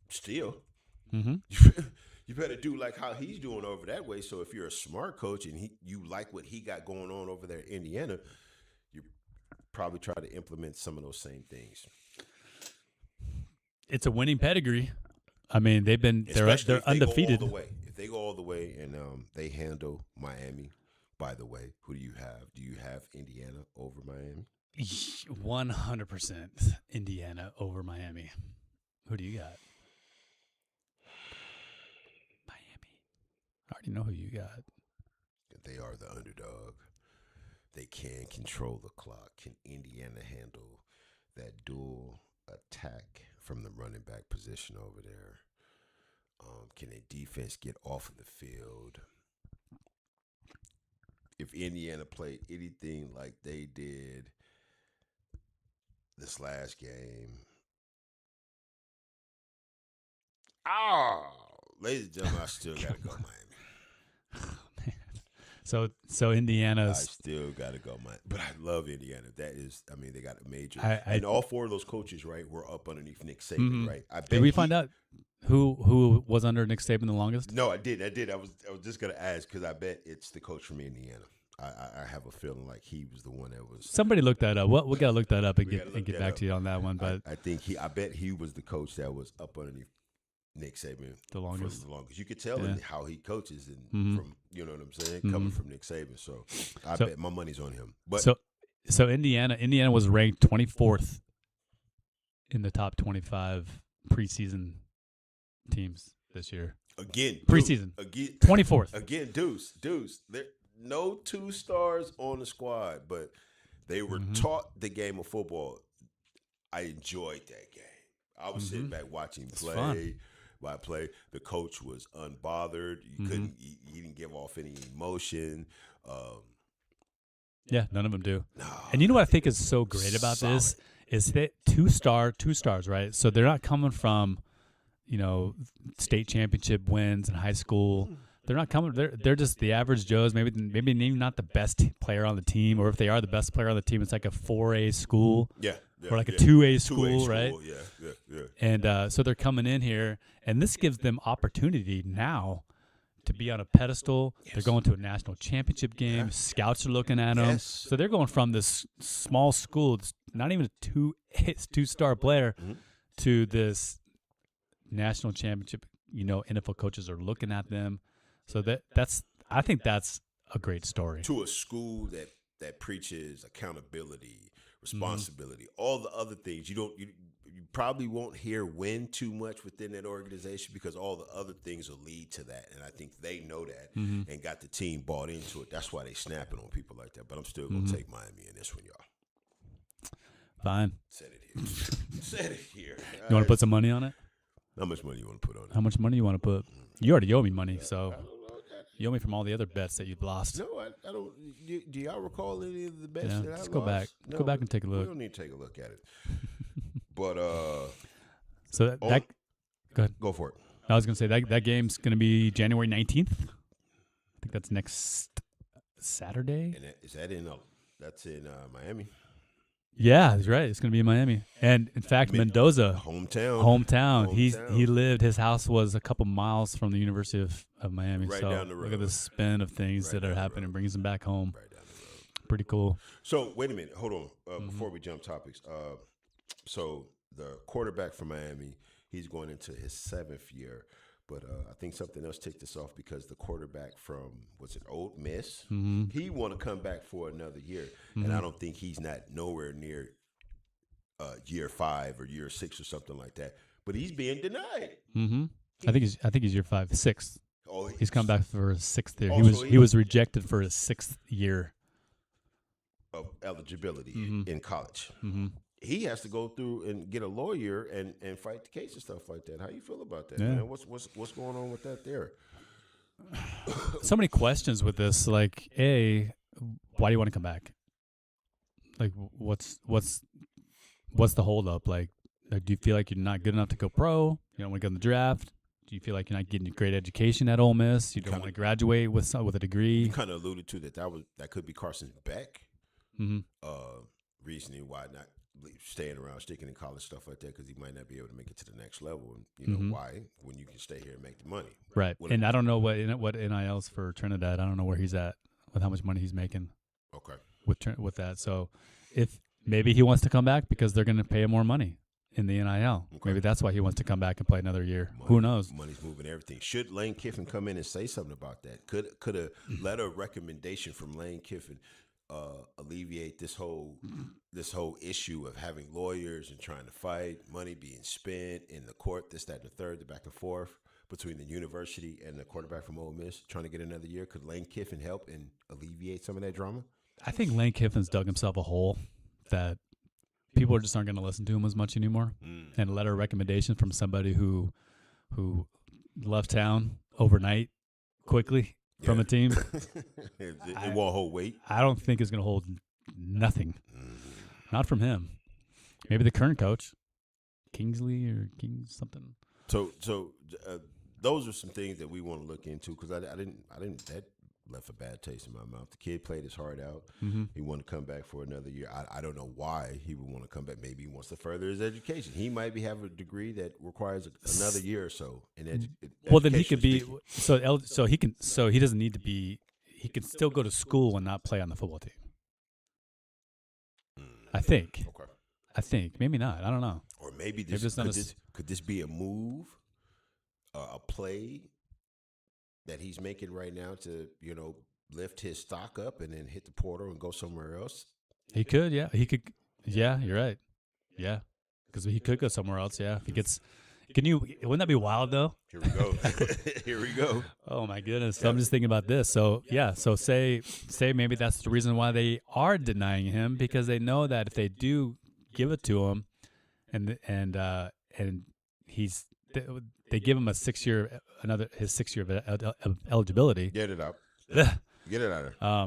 steal. You better do like how he's doing over that way. So if you're a smart coach and you like what he got going on over there in Indiana, probably try to implement some of those same things. It's a winning pedigree. I mean, they're Especially if they undefeated. Go all the way. If they go all the way and they handle Miami, by the way, who do you have? Do you have Indiana over Miami? 100% Indiana over Miami. Who do you got? Miami. I already know who you got. They are the underdog. They can control the clock. Can Indiana handle that dual attack from the running back position over there? Can a defense get off of the field? If Indiana played anything like they did this last game, ladies and gentlemen, I still got to go Miami. So Indiana's. I still got to go Miami. But I love Indiana. That is, I mean, they got a major. And all four of those coaches, right, were up underneath Nick Saban, right? I bet Did we find out who was under Nick Saban the longest? No, I did. I was just going to ask because I bet it's the coach from Indiana. I have a feeling like he was the one that was. Somebody look that up. We got to look that up and get back to you on that one. But I bet he was the coach that was up underneath Nick Saban the longest. You could tell in how he coaches and from, you know what I'm saying, coming from Nick Saban. So I bet my money's on him. But so Indiana was ranked 24th in the top 25 preseason teams this year. Again, preseason. 24th. Again, Deuce. There no 2 stars on the squad, but they were taught the game of football. I enjoyed that game. I was sitting back watching play. By play, the coach was unbothered. You couldn't. He didn't give off any emotion. Yeah, none of them do. No, and you know what I think is so great about this is that 2 stars, right? So they're not coming from, state championship wins in high school. They're not coming. They're just the average Joes. Maybe not the best player on the team, or if they are the best player on the team, it's like a 4A school. Yeah. Or like a 2A school, 2A right? Yeah. And so they're coming in here, and this gives them opportunity now to be on a pedestal. Yes. They're going to a national championship game. Yeah. Scouts are looking at them. Yes. So they're going from this small school, it's not even a 2-star player, to this national championship. NFL coaches are looking at them. So I think that's a great story. To a school that preaches accountability, responsibility, all the other things. You probably won't hear win too much within that organization because all the other things will lead to that. And I think they know that and got the team bought into it. That's why they snapping on people like that. But I'm still going to take Miami in this one, y'all. Fine. Said it here. You want to put some money on it? How much money you want to put on it? How much money you want to put? You already owe me money, so you owe me from all the other bets that you've lost. No, I don't. Do y'all recall any of the bets that I let's lost? Go back. No, go back and take a look. We don't need to take a look at it. But so go ahead. Go for it. I was gonna say that game's gonna be January 19th. I think that's next Saturday. And is that that's in Miami? Yeah, that's right. It's going to be in Miami. And, in fact, Mendoza. Hometown. His house was a couple miles from the University of Miami. Right so down the road. Look at the spin of things that are happening and brings him back home. Right down the road. Pretty cool. So, wait a minute. Hold on. Before we jump topics. So, the quarterback from Miami, he's going into his 7th year. But I think something else ticked us off because the quarterback from, Ole Miss? He want to come back for another year. And I don't think he's nowhere near year 5 or year 6 or something like that. But he's being denied. I think he's year 5, 6th. Oh, he's come back for his 6th year. He was rejected for his 6th year of eligibility in college. He has to go through and get a lawyer and fight the case and stuff like that. How you feel about that, man? What's going on with that there? So many questions with this. Like, why do you want to come back? Like, what's the holdup? Like, do you feel like you're not good enough to go pro? You don't want to go in the draft? Do you feel like you're not getting a great education at Ole Miss? You don't want to graduate with a degree? You kind of alluded to that could be Carson Beck reasoning why not staying around, sticking in college, stuff like that, because he might not be able to make it to the next level. And you know why? When you can stay here and make the money, right? And I don't know what NIL's for Trinidad. I don't know where he's at with how much money he's making. Okay, with that. So if Maybe he wants to come back because they're going to pay him more money in the NIL. Okay. Maybe that's why he wants to come back and play another year. Who knows? Money's moving everything. Should Lane Kiffin come in and say something about that? Could a letter of recommendation from Lane Kiffin alleviate this whole issue of having lawyers and trying to fight, money being spent in the court, this, that, and the third, the back and forth between the university and the quarterback from Ole Miss trying to get another year? Could Lane Kiffin help and alleviate some of that drama? I think Lane Kiffin's dug himself a hole that people just aren't going to listen to him as much anymore. And a letter of recommendation from somebody who left town overnight quickly from a team. it won't hold weight. I don't think it's going to hold nothing. Not from him. Maybe the current coach, Kingsley or King something. So those are some things that we want to look into because I didn't that left a bad taste in my mouth. The kid played his heart out. He wanted to come back for another year. I don't know why he would want to come back. Maybe he wants to further his education. He might have a degree that requires another year or so in education. Well, then he could be so he doesn't need to be. He can still go to school and not play on the football team. I think. Okay. I think maybe not. I don't know. Or maybe could this be a move, a play that he's making right now to, lift his stock up and then hit the portal and go somewhere else? He could, yeah. He could, yeah. You're right, yeah. Because he could go somewhere else, yeah. If he gets, wouldn't that be wild though? Here we go. Here we go. Oh my goodness! So I'm just thinking about this. So yeah. So say maybe that's the reason why they are denying him because they know that if they do give it to him, and they give him his 6 year of eligibility. Get it out. Get it out of there.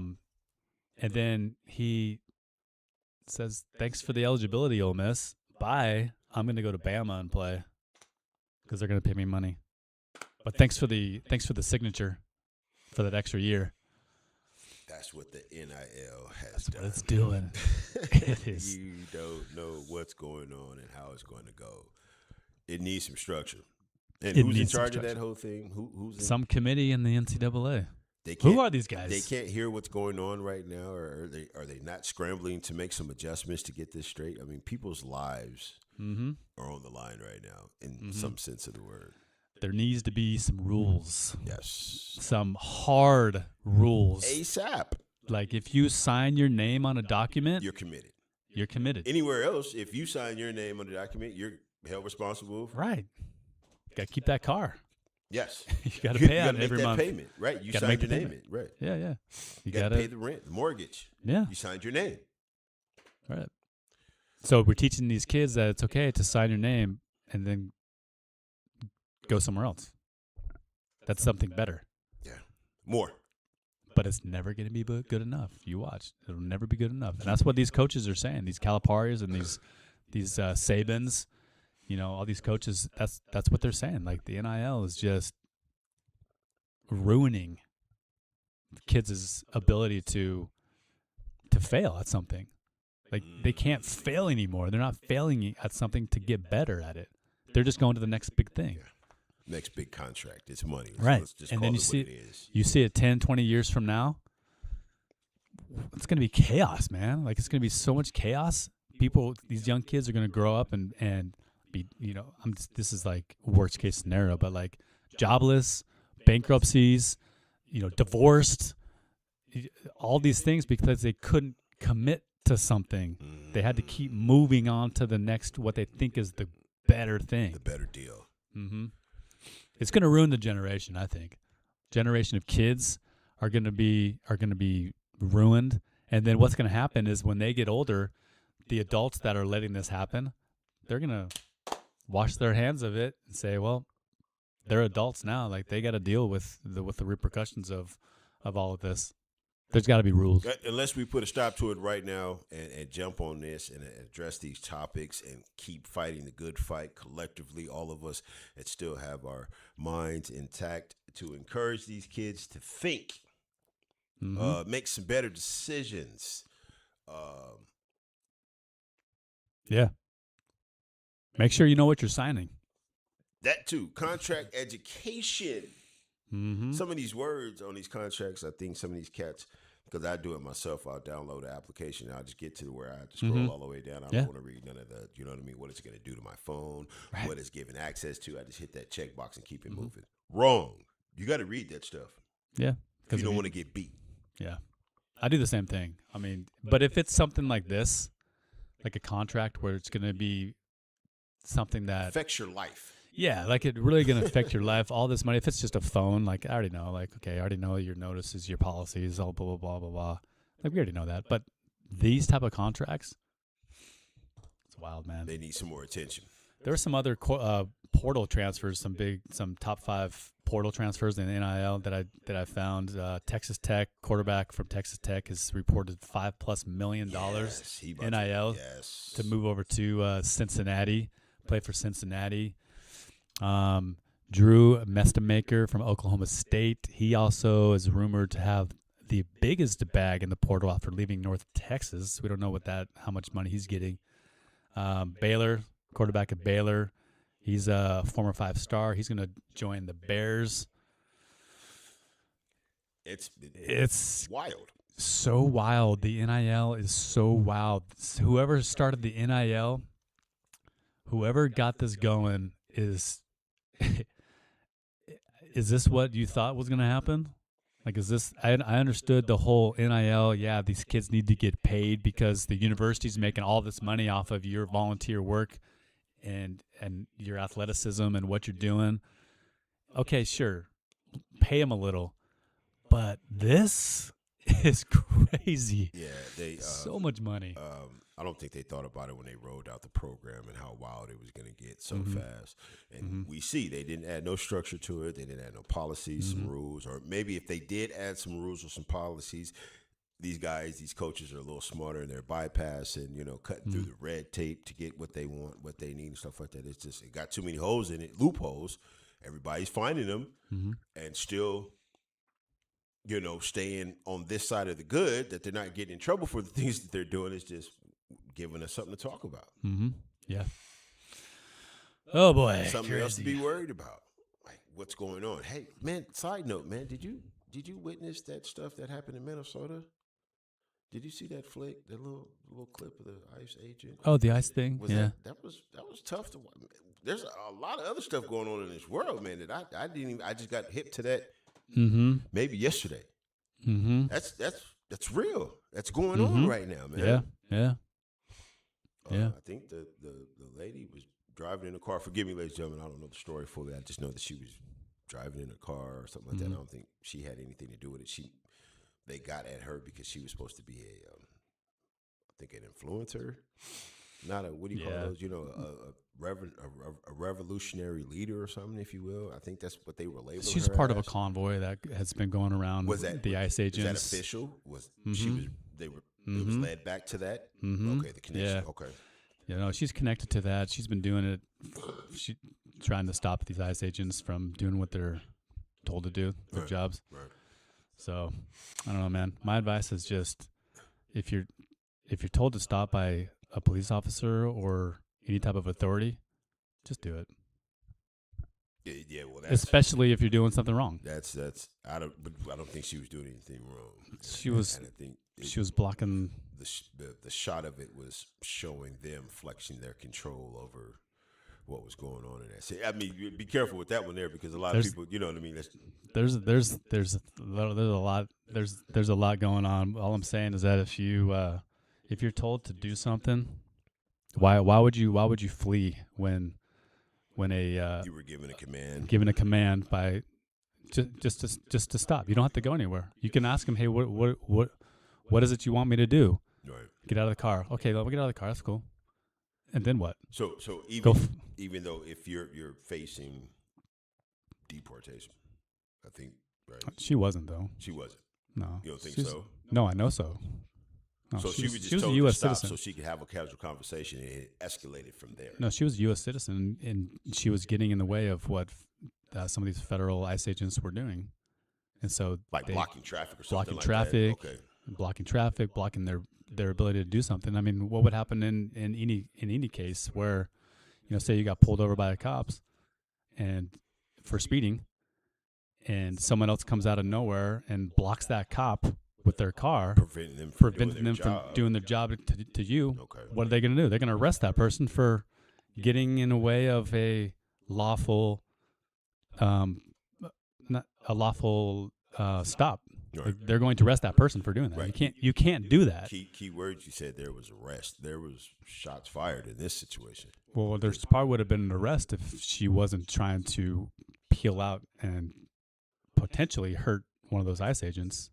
And then he says, "Thanks for the eligibility, Ole Miss. Bye. I'm going to go to Bama and play because they're going to pay me money. But thanks for the signature for that extra year." That's what the NIL has That's done. what it's doing. It is. You don't know what's going on and how it's going to go. It needs some structure. And who's in charge of that whole thing? Who's some committee in the NCAA? Who are these guys? They can't hear what's going on right now, or are they not scrambling to make some adjustments to get this straight? I mean, people's lives are on the line right now in some sense of the word. There needs to be some rules. Yes. Some hard rules. ASAP. Like if you sign your name on a document, you're committed. You're committed. Anywhere else, if you sign your name on the document, you're held responsible. Right. Got to keep that car. Yes. You got to pay out every that month. Payment, right? You signed your name in, right? Yeah, yeah. You got to pay the rent, the mortgage. Yeah. You signed your name. Right. So we're teaching these kids that it's okay to sign your name and then go somewhere else. That's something better. Yeah. More. But it's never going to be good enough. You watch. It'll never be good enough. And that's what these coaches are saying. These Caliparis and these Sabans, all these coaches, that's what they're saying. Like the NIL is just ruining kids' ability to fail at something. Like they can't fail anymore. They're not failing at something to get better at it. They're just going to the next big thing. Yeah. Next big contract. It's money. Right. So just and then you see it 10, 20 years from now, it's going to be chaos, man. Like it's going to be so much chaos. These young kids are going to grow up and be, this is like worst case scenario, but like jobless, bankruptcies, divorced, all these things because they couldn't commit to something. They had to keep moving on to the next, what they think is the better thing. The better deal. Mm-hmm. It's going to ruin the generation, I think. Generation of kids are going to be ruined. And then what's going to happen is when they get older, the adults that are letting this happen, they're going to wash their hands of it and say, well, they're adults now. Like they got to deal with the repercussions of all of this. There's got to be rules. Unless we put a stop to it right now and jump on this and address these topics and keep fighting the good fight collectively, all of us, and still have our minds intact to encourage these kids to think, make some better decisions. Yeah. Make sure you know what you're signing. That too. Contract education. Mm-hmm. Some of these words on these contracts, I think some of these cats, Because I do it myself. I'll download the application. I'll just get to where I have to scroll all the way down. I don't want to read none of the, you know what I mean? What it's going to do to my phone, what it's giving access to. I just hit that checkbox and keep it moving. Wrong. You got to read that stuff. Yeah. Because you don't want to get beat. Yeah. I do the same thing. I mean, but if it's something like this, like a contract where it's going to be something that affects your life. Yeah, like it really going to affect your life. All this money, if it's just a phone, like I already know, like, okay, I already know your notices, your policies, all blah, blah, blah, blah, blah. Like we already know that. But these type of contracts, it's wild, man. They need some more attention. There were some other portal transfers, some top 5 portal transfers in the NIL that I found. Texas Tech quarterback from Texas Tech has reported $5+ million NIL to move over to Cincinnati, play for Cincinnati. Drew Mestamaker from Oklahoma State. He also is rumored to have the biggest bag in the portal after leaving North Texas. We don't know how much money he's getting. Baylor. Quarterback at Baylor. He's a former 5-star. He's going to join the Bears. It's wild. So wild. The NIL is so wild. Whoever started the NIL, whoever got this going is this what you thought was going to happen? Like, is this, I understood the whole NIL, yeah, these kids need to get paid because the university's making all this money off of your volunteer work and your athleticism and what you're doing. Okay, sure, pay them a little, but this is crazy. Yeah, so much money. I don't think they thought about it when they rolled out the program and how wild it was going to get so fast. And we see they didn't add no structure to it. They didn't add no policies, some rules, or maybe if they did add some rules or some policies, these coaches are a little smarter and they're bypassing, cutting through the red tape to get what they want, what they need, and stuff like that. It's just, it got too many holes in it, loopholes. Everybody's finding them and still, staying on this side of the good, that they're not getting in trouble for the things that they're doing. Is just giving us something to talk about. Yeah. Oh, boy. Something crazy. else to be worried about. Like, what's going on? Hey, man, side note, man, did you witness that stuff that happened in Minnesota? Did you see that flick, that little clip of the ICE agent? Oh, the ICE thing? That was tough to watch. There's a lot of other stuff going on in this world, man, that I didn't even, I just got hip to that maybe yesterday. That's real. That's going on right now, man. Yeah. I think the lady was driving in a car. Forgive me, ladies and gentlemen, I don't know the story fully. I just know that she was driving in a car or something like that. I don't think she had anything to do with it. They got at her because she was supposed to be an influencer, not a, what do you call those? A revolutionary leader or something, if you will. I think that's what they were labeling. She's part of a convoy that has been going around. The ICE agents? Is that official? It was led back to that. Okay, the connection. Yeah. Okay. She's connected to that. She's been doing it. She's trying to stop these ICE agents from doing what they're told to do, their jobs. Right. So, I don't know, man. My advice is just if you're told to stop by a police officer or any type of authority, just do it. Yeah, well, especially if you're doing something wrong. I don't think she was doing anything wrong. She was blocking. The shot of it was showing them flexing their control over what was going on in that city. I mean, be careful with that one there, because a lot of people, you know what I mean. There's a lot going on. All I'm saying is that if you're told to do something, why would you flee when you were given a command by just to stop? You don't have to go anywhere. You can ask him, hey, what is it you want me to do? Right. Get out of the car. Okay, let me get out of the car. That's cool. And then what? So even though if you're facing deportation, I think, right? She wasn't, though. She wasn't. No. You don't think so? No, I know so. No, so she was just told a U.S. to stop citizen, so she could have a casual conversation, and it escalated from there. No, she was a U.S. citizen, and she was getting in the way of what some of these federal ICE agents were doing, and so blocking traffic or something blocking traffic, blocking their ability to do something. I mean, what would happen in any case where, say you got pulled over by the cops and for speeding, and someone else comes out of nowhere and blocks that cop with their car, preventing them from doing their job to you, Okay. what are they going to do? They're going to arrest that person for getting in the way of a lawful, not a lawful stop. Right. Like, they're going to arrest that person for doing that. Right. You can't do that. Key words you said there was arrest. There was shots fired in this situation. Well, there's probably would have been an arrest if she wasn't trying to peel out and potentially hurt one of those ICE agents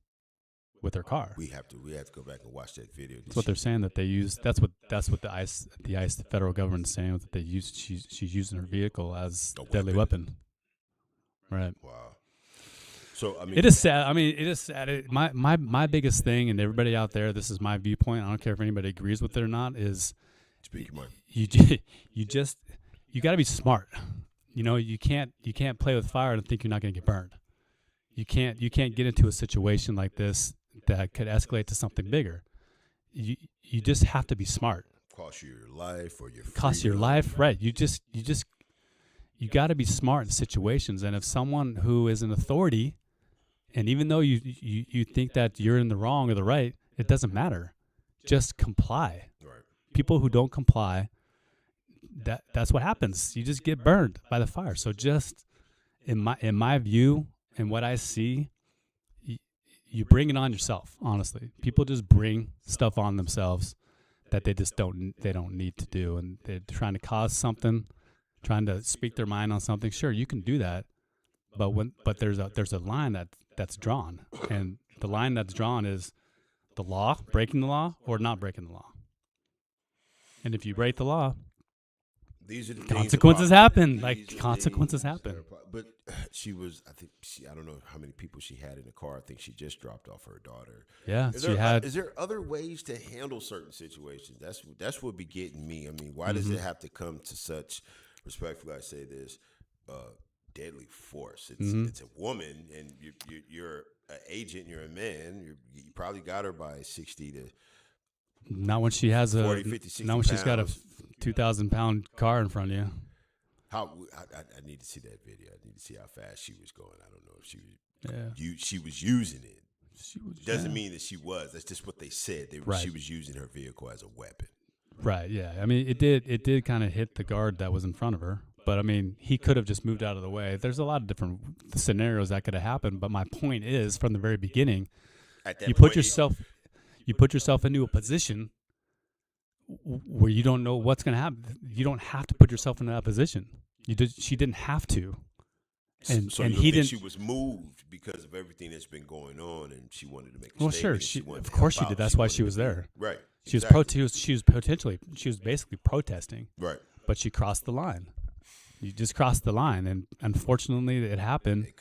with her car. We have to go back and watch that video. That's what they're saying that they use. That's what the ICE, the federal government's saying that they use. She's using her vehicle as a deadly weapon. Right. Wow. So I mean, it is sad. I mean, it is sad. My biggest thing, and everybody out there, this is my viewpoint. I don't care if anybody agrees with it or not. Is speak your mind. You got to be smart. You know, you can't play with fire and think you're not going to get burned. You can't get into a situation like this that could escalate to something bigger. You just have to be smart. Cost you your life or your cost your life, right? You got to be smart in situations. And if someone who is an authority, and even though you think that you're in the wrong or the right, it doesn't matter. Just comply. Right. People who don't comply, that's what happens. You just get burned by the fire. So just in my view and what I see, you bring it on yourself. Honestly, people just bring stuff on themselves that they just don't need to do, and they're trying to cause something, trying to speak their mind on something. Sure, you can do that, but there's a line that's drawn, and the line that's drawn is the law, breaking the law, or not breaking the law. And if you break the law, these are the consequences happen. Like consequences happen. But I don't know how many people she had in the car. I think she just dropped off her daughter. Yeah, Is there other ways to handle certain situations? That's what be getting me. I mean, why does it have to come to such? Respectfully, I say this. Deadly force. It's a woman, and you're an agent. You're a man. You probably got her by 60 to. Not when she has 40, 50, 60 not when she's got a pounds. 2,000-pound car in front of you. I need to see that video. I need to see how fast she was going. I don't know if she was. She was using it. Doesn't mean that she was. That's just what they said. Right. She was using her vehicle as a weapon. Right. Yeah. I mean, it did kind of hit the guard that was in front of her. But I mean, he could have just moved out of the way. There's a lot of different scenarios that could have happened. But my point is, from the very beginning, you put yourself into a position where you don't know what's going to happen. You don't have to put yourself in that position. She didn't have to. And he didn't. She was moved because of everything that's been going on, and she wanted to make a statement. Sure. Of course she did. That's why she was there. Right. She was basically protesting. Right. But she crossed the line. You just crossed the line, and unfortunately, it happened. They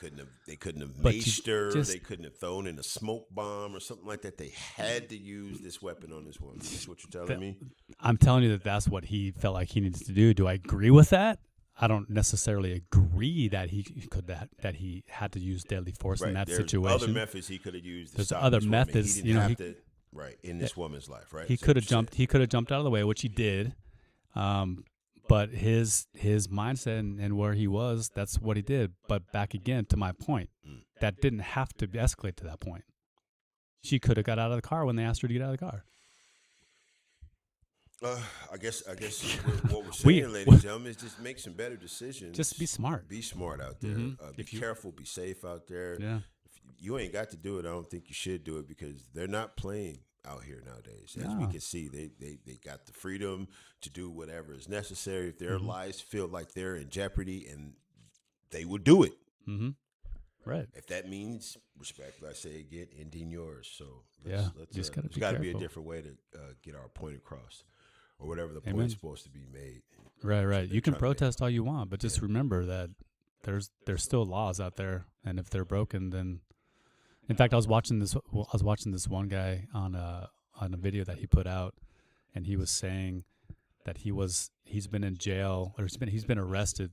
couldn't have maced her. They couldn't have thrown in a smoke bomb or something like that. They had to use this weapon on this woman. That's what you're telling me. I'm telling you that's what he felt like he needed to do. Do I agree with that? I don't necessarily agree that he had to use deadly force in that situation. There's other methods he could have used. There's other methods. He didn't have to. Right, in this woman's life, right? He could have jumped. He could have jumped out of the way, which he did. But his mindset and where he was, that's what he did. But back again to my point, that didn't have to escalate to that point. She could have got out of the car when they asked her to get out of the car. I guess what we're saying, ladies and gentlemen, is just make some better decisions. Just be smart. Be smart out there. Be careful. Be safe out there. Yeah. If you ain't got to do it, I don't think you should do it because they're not playing out here nowadays. As we can see, they got the freedom to do whatever is necessary. If their lives feel like they're in jeopardy, and they will do it. Mm-hmm. Right. If that means, respectfully, I say again, ending yours. So there's got to be a different way to get our point across, or whatever the point is supposed to be made. Right. You can protest all you want, but just remember that there's still laws out there, and if they're broken, then. In fact, I was watching this one guy on a video that he put out, and he was saying that he's been in jail, or he's been arrested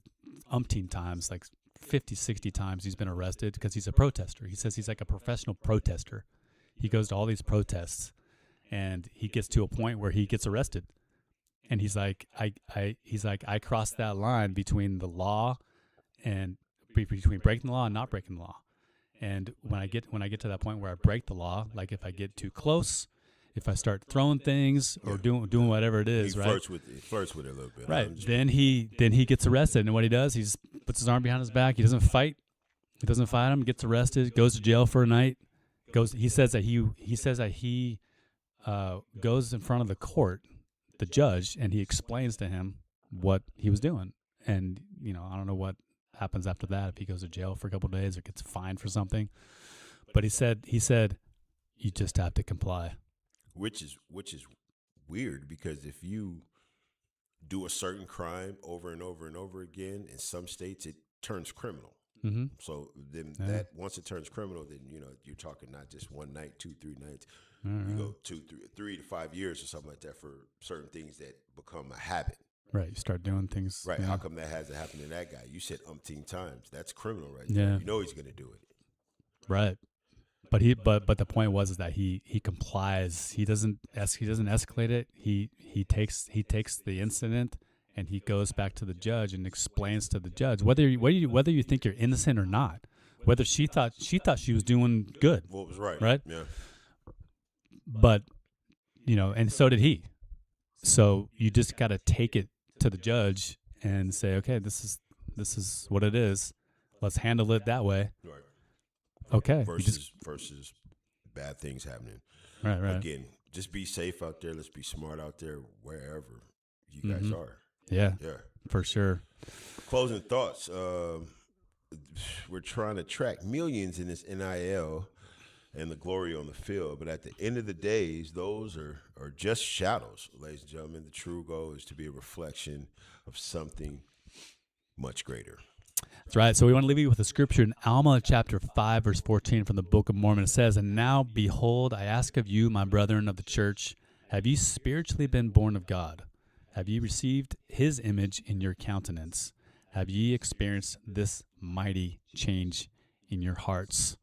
umpteen times, like 50, 60 times he's been arrested because he's a protester. He says he's like a professional protester. He goes to all these protests, and he gets to a point where he gets arrested, and he's like, I crossed that line between the law and between breaking the law and not breaking the law. And when I get to that point where I break the law, like if I get too close, if I start throwing things or doing whatever it is, he right? Flirts with it a little bit. Right. Then he gets arrested, and what he does, he just puts his arm behind his back. He doesn't fight. He doesn't fight him. Gets arrested. Goes to jail for a night. He says that he goes in front of the court, the judge, and he explains to him what he was doing. And I don't know what happens after that, if he goes to jail for a couple of days or gets fined for something. But he said you just have to comply. Which is weird, because if you do a certain crime over and over and over again, in some states it turns criminal. Mm-hmm. So then that once it turns criminal, then you're talking not just 1 night, 2, 3 nights. You go 2, 3 to 5 years or something like that for certain things that become a habit. Right, you start doing things. Right. Yeah. How come that hasn't happened to that guy? You said umpteen times. That's criminal, right? Yeah. There. You know he's going to do it. Right. But the point was is that he complies. He doesn't escalate it. He takes the incident and he goes back to the judge and explains to the judge whether you think you're innocent or not, whether she thought she was doing good. What was right? Right. Yeah. But and so did he. So you just got to take it to the judge and say, okay, this is what it is. Let's handle it that way. Right. Okay. Versus bad things happening. Right. Again, just be safe out there. Let's be smart out there wherever you guys are. Yeah. Yeah. For sure. Closing thoughts. We're trying to track millions in this NIL and the glory on the field, but at the end of the days, those are just shadows, ladies and gentlemen. The true goal is to be a reflection of something much greater. That's right. So we want to leave you with a scripture in Alma chapter 5, verse 14 from the Book of Mormon. It says, "And now, behold, I ask of you, my brethren of the church, have you spiritually been born of God? Have ye received his image in your countenance? Have ye experienced this mighty change in your hearts?"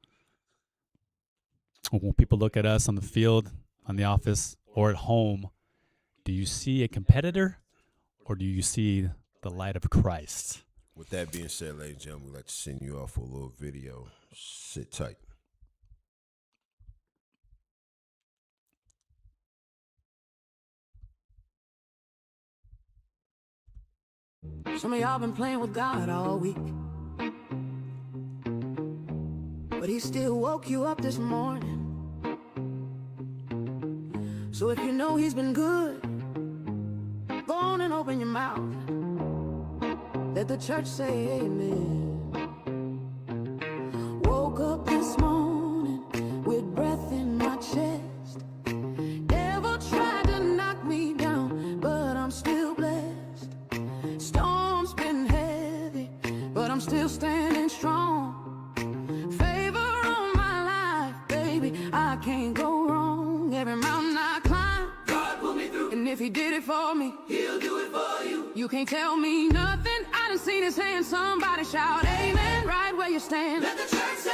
When people look at us on the field, on the office, or at home, do you see a competitor or do you see the light of Christ? With that being said, ladies and gentlemen, we'd like to send you off for a little video. Sit tight. Some of y'all been playing with God all week, but he still woke you up this morning. So if you know he's been good, go on and open your mouth. Let the church say amen. Woke up this morning with breath in my chest. Devil tried to knock me down, but I'm still blessed. Storm's been heavy, but I'm still standing strong. Favor on my life, baby, I can't go wrong. Every mountain I climb, God pull me through. And if he did it for me, he'll do it for you. You can't tell me nothing. I done seen his hand. Somebody shout amen right where you stand. Let the church say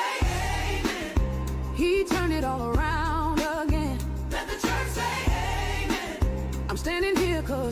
amen. He turned it all around again. Let the church say amen. I'm standing here 'cause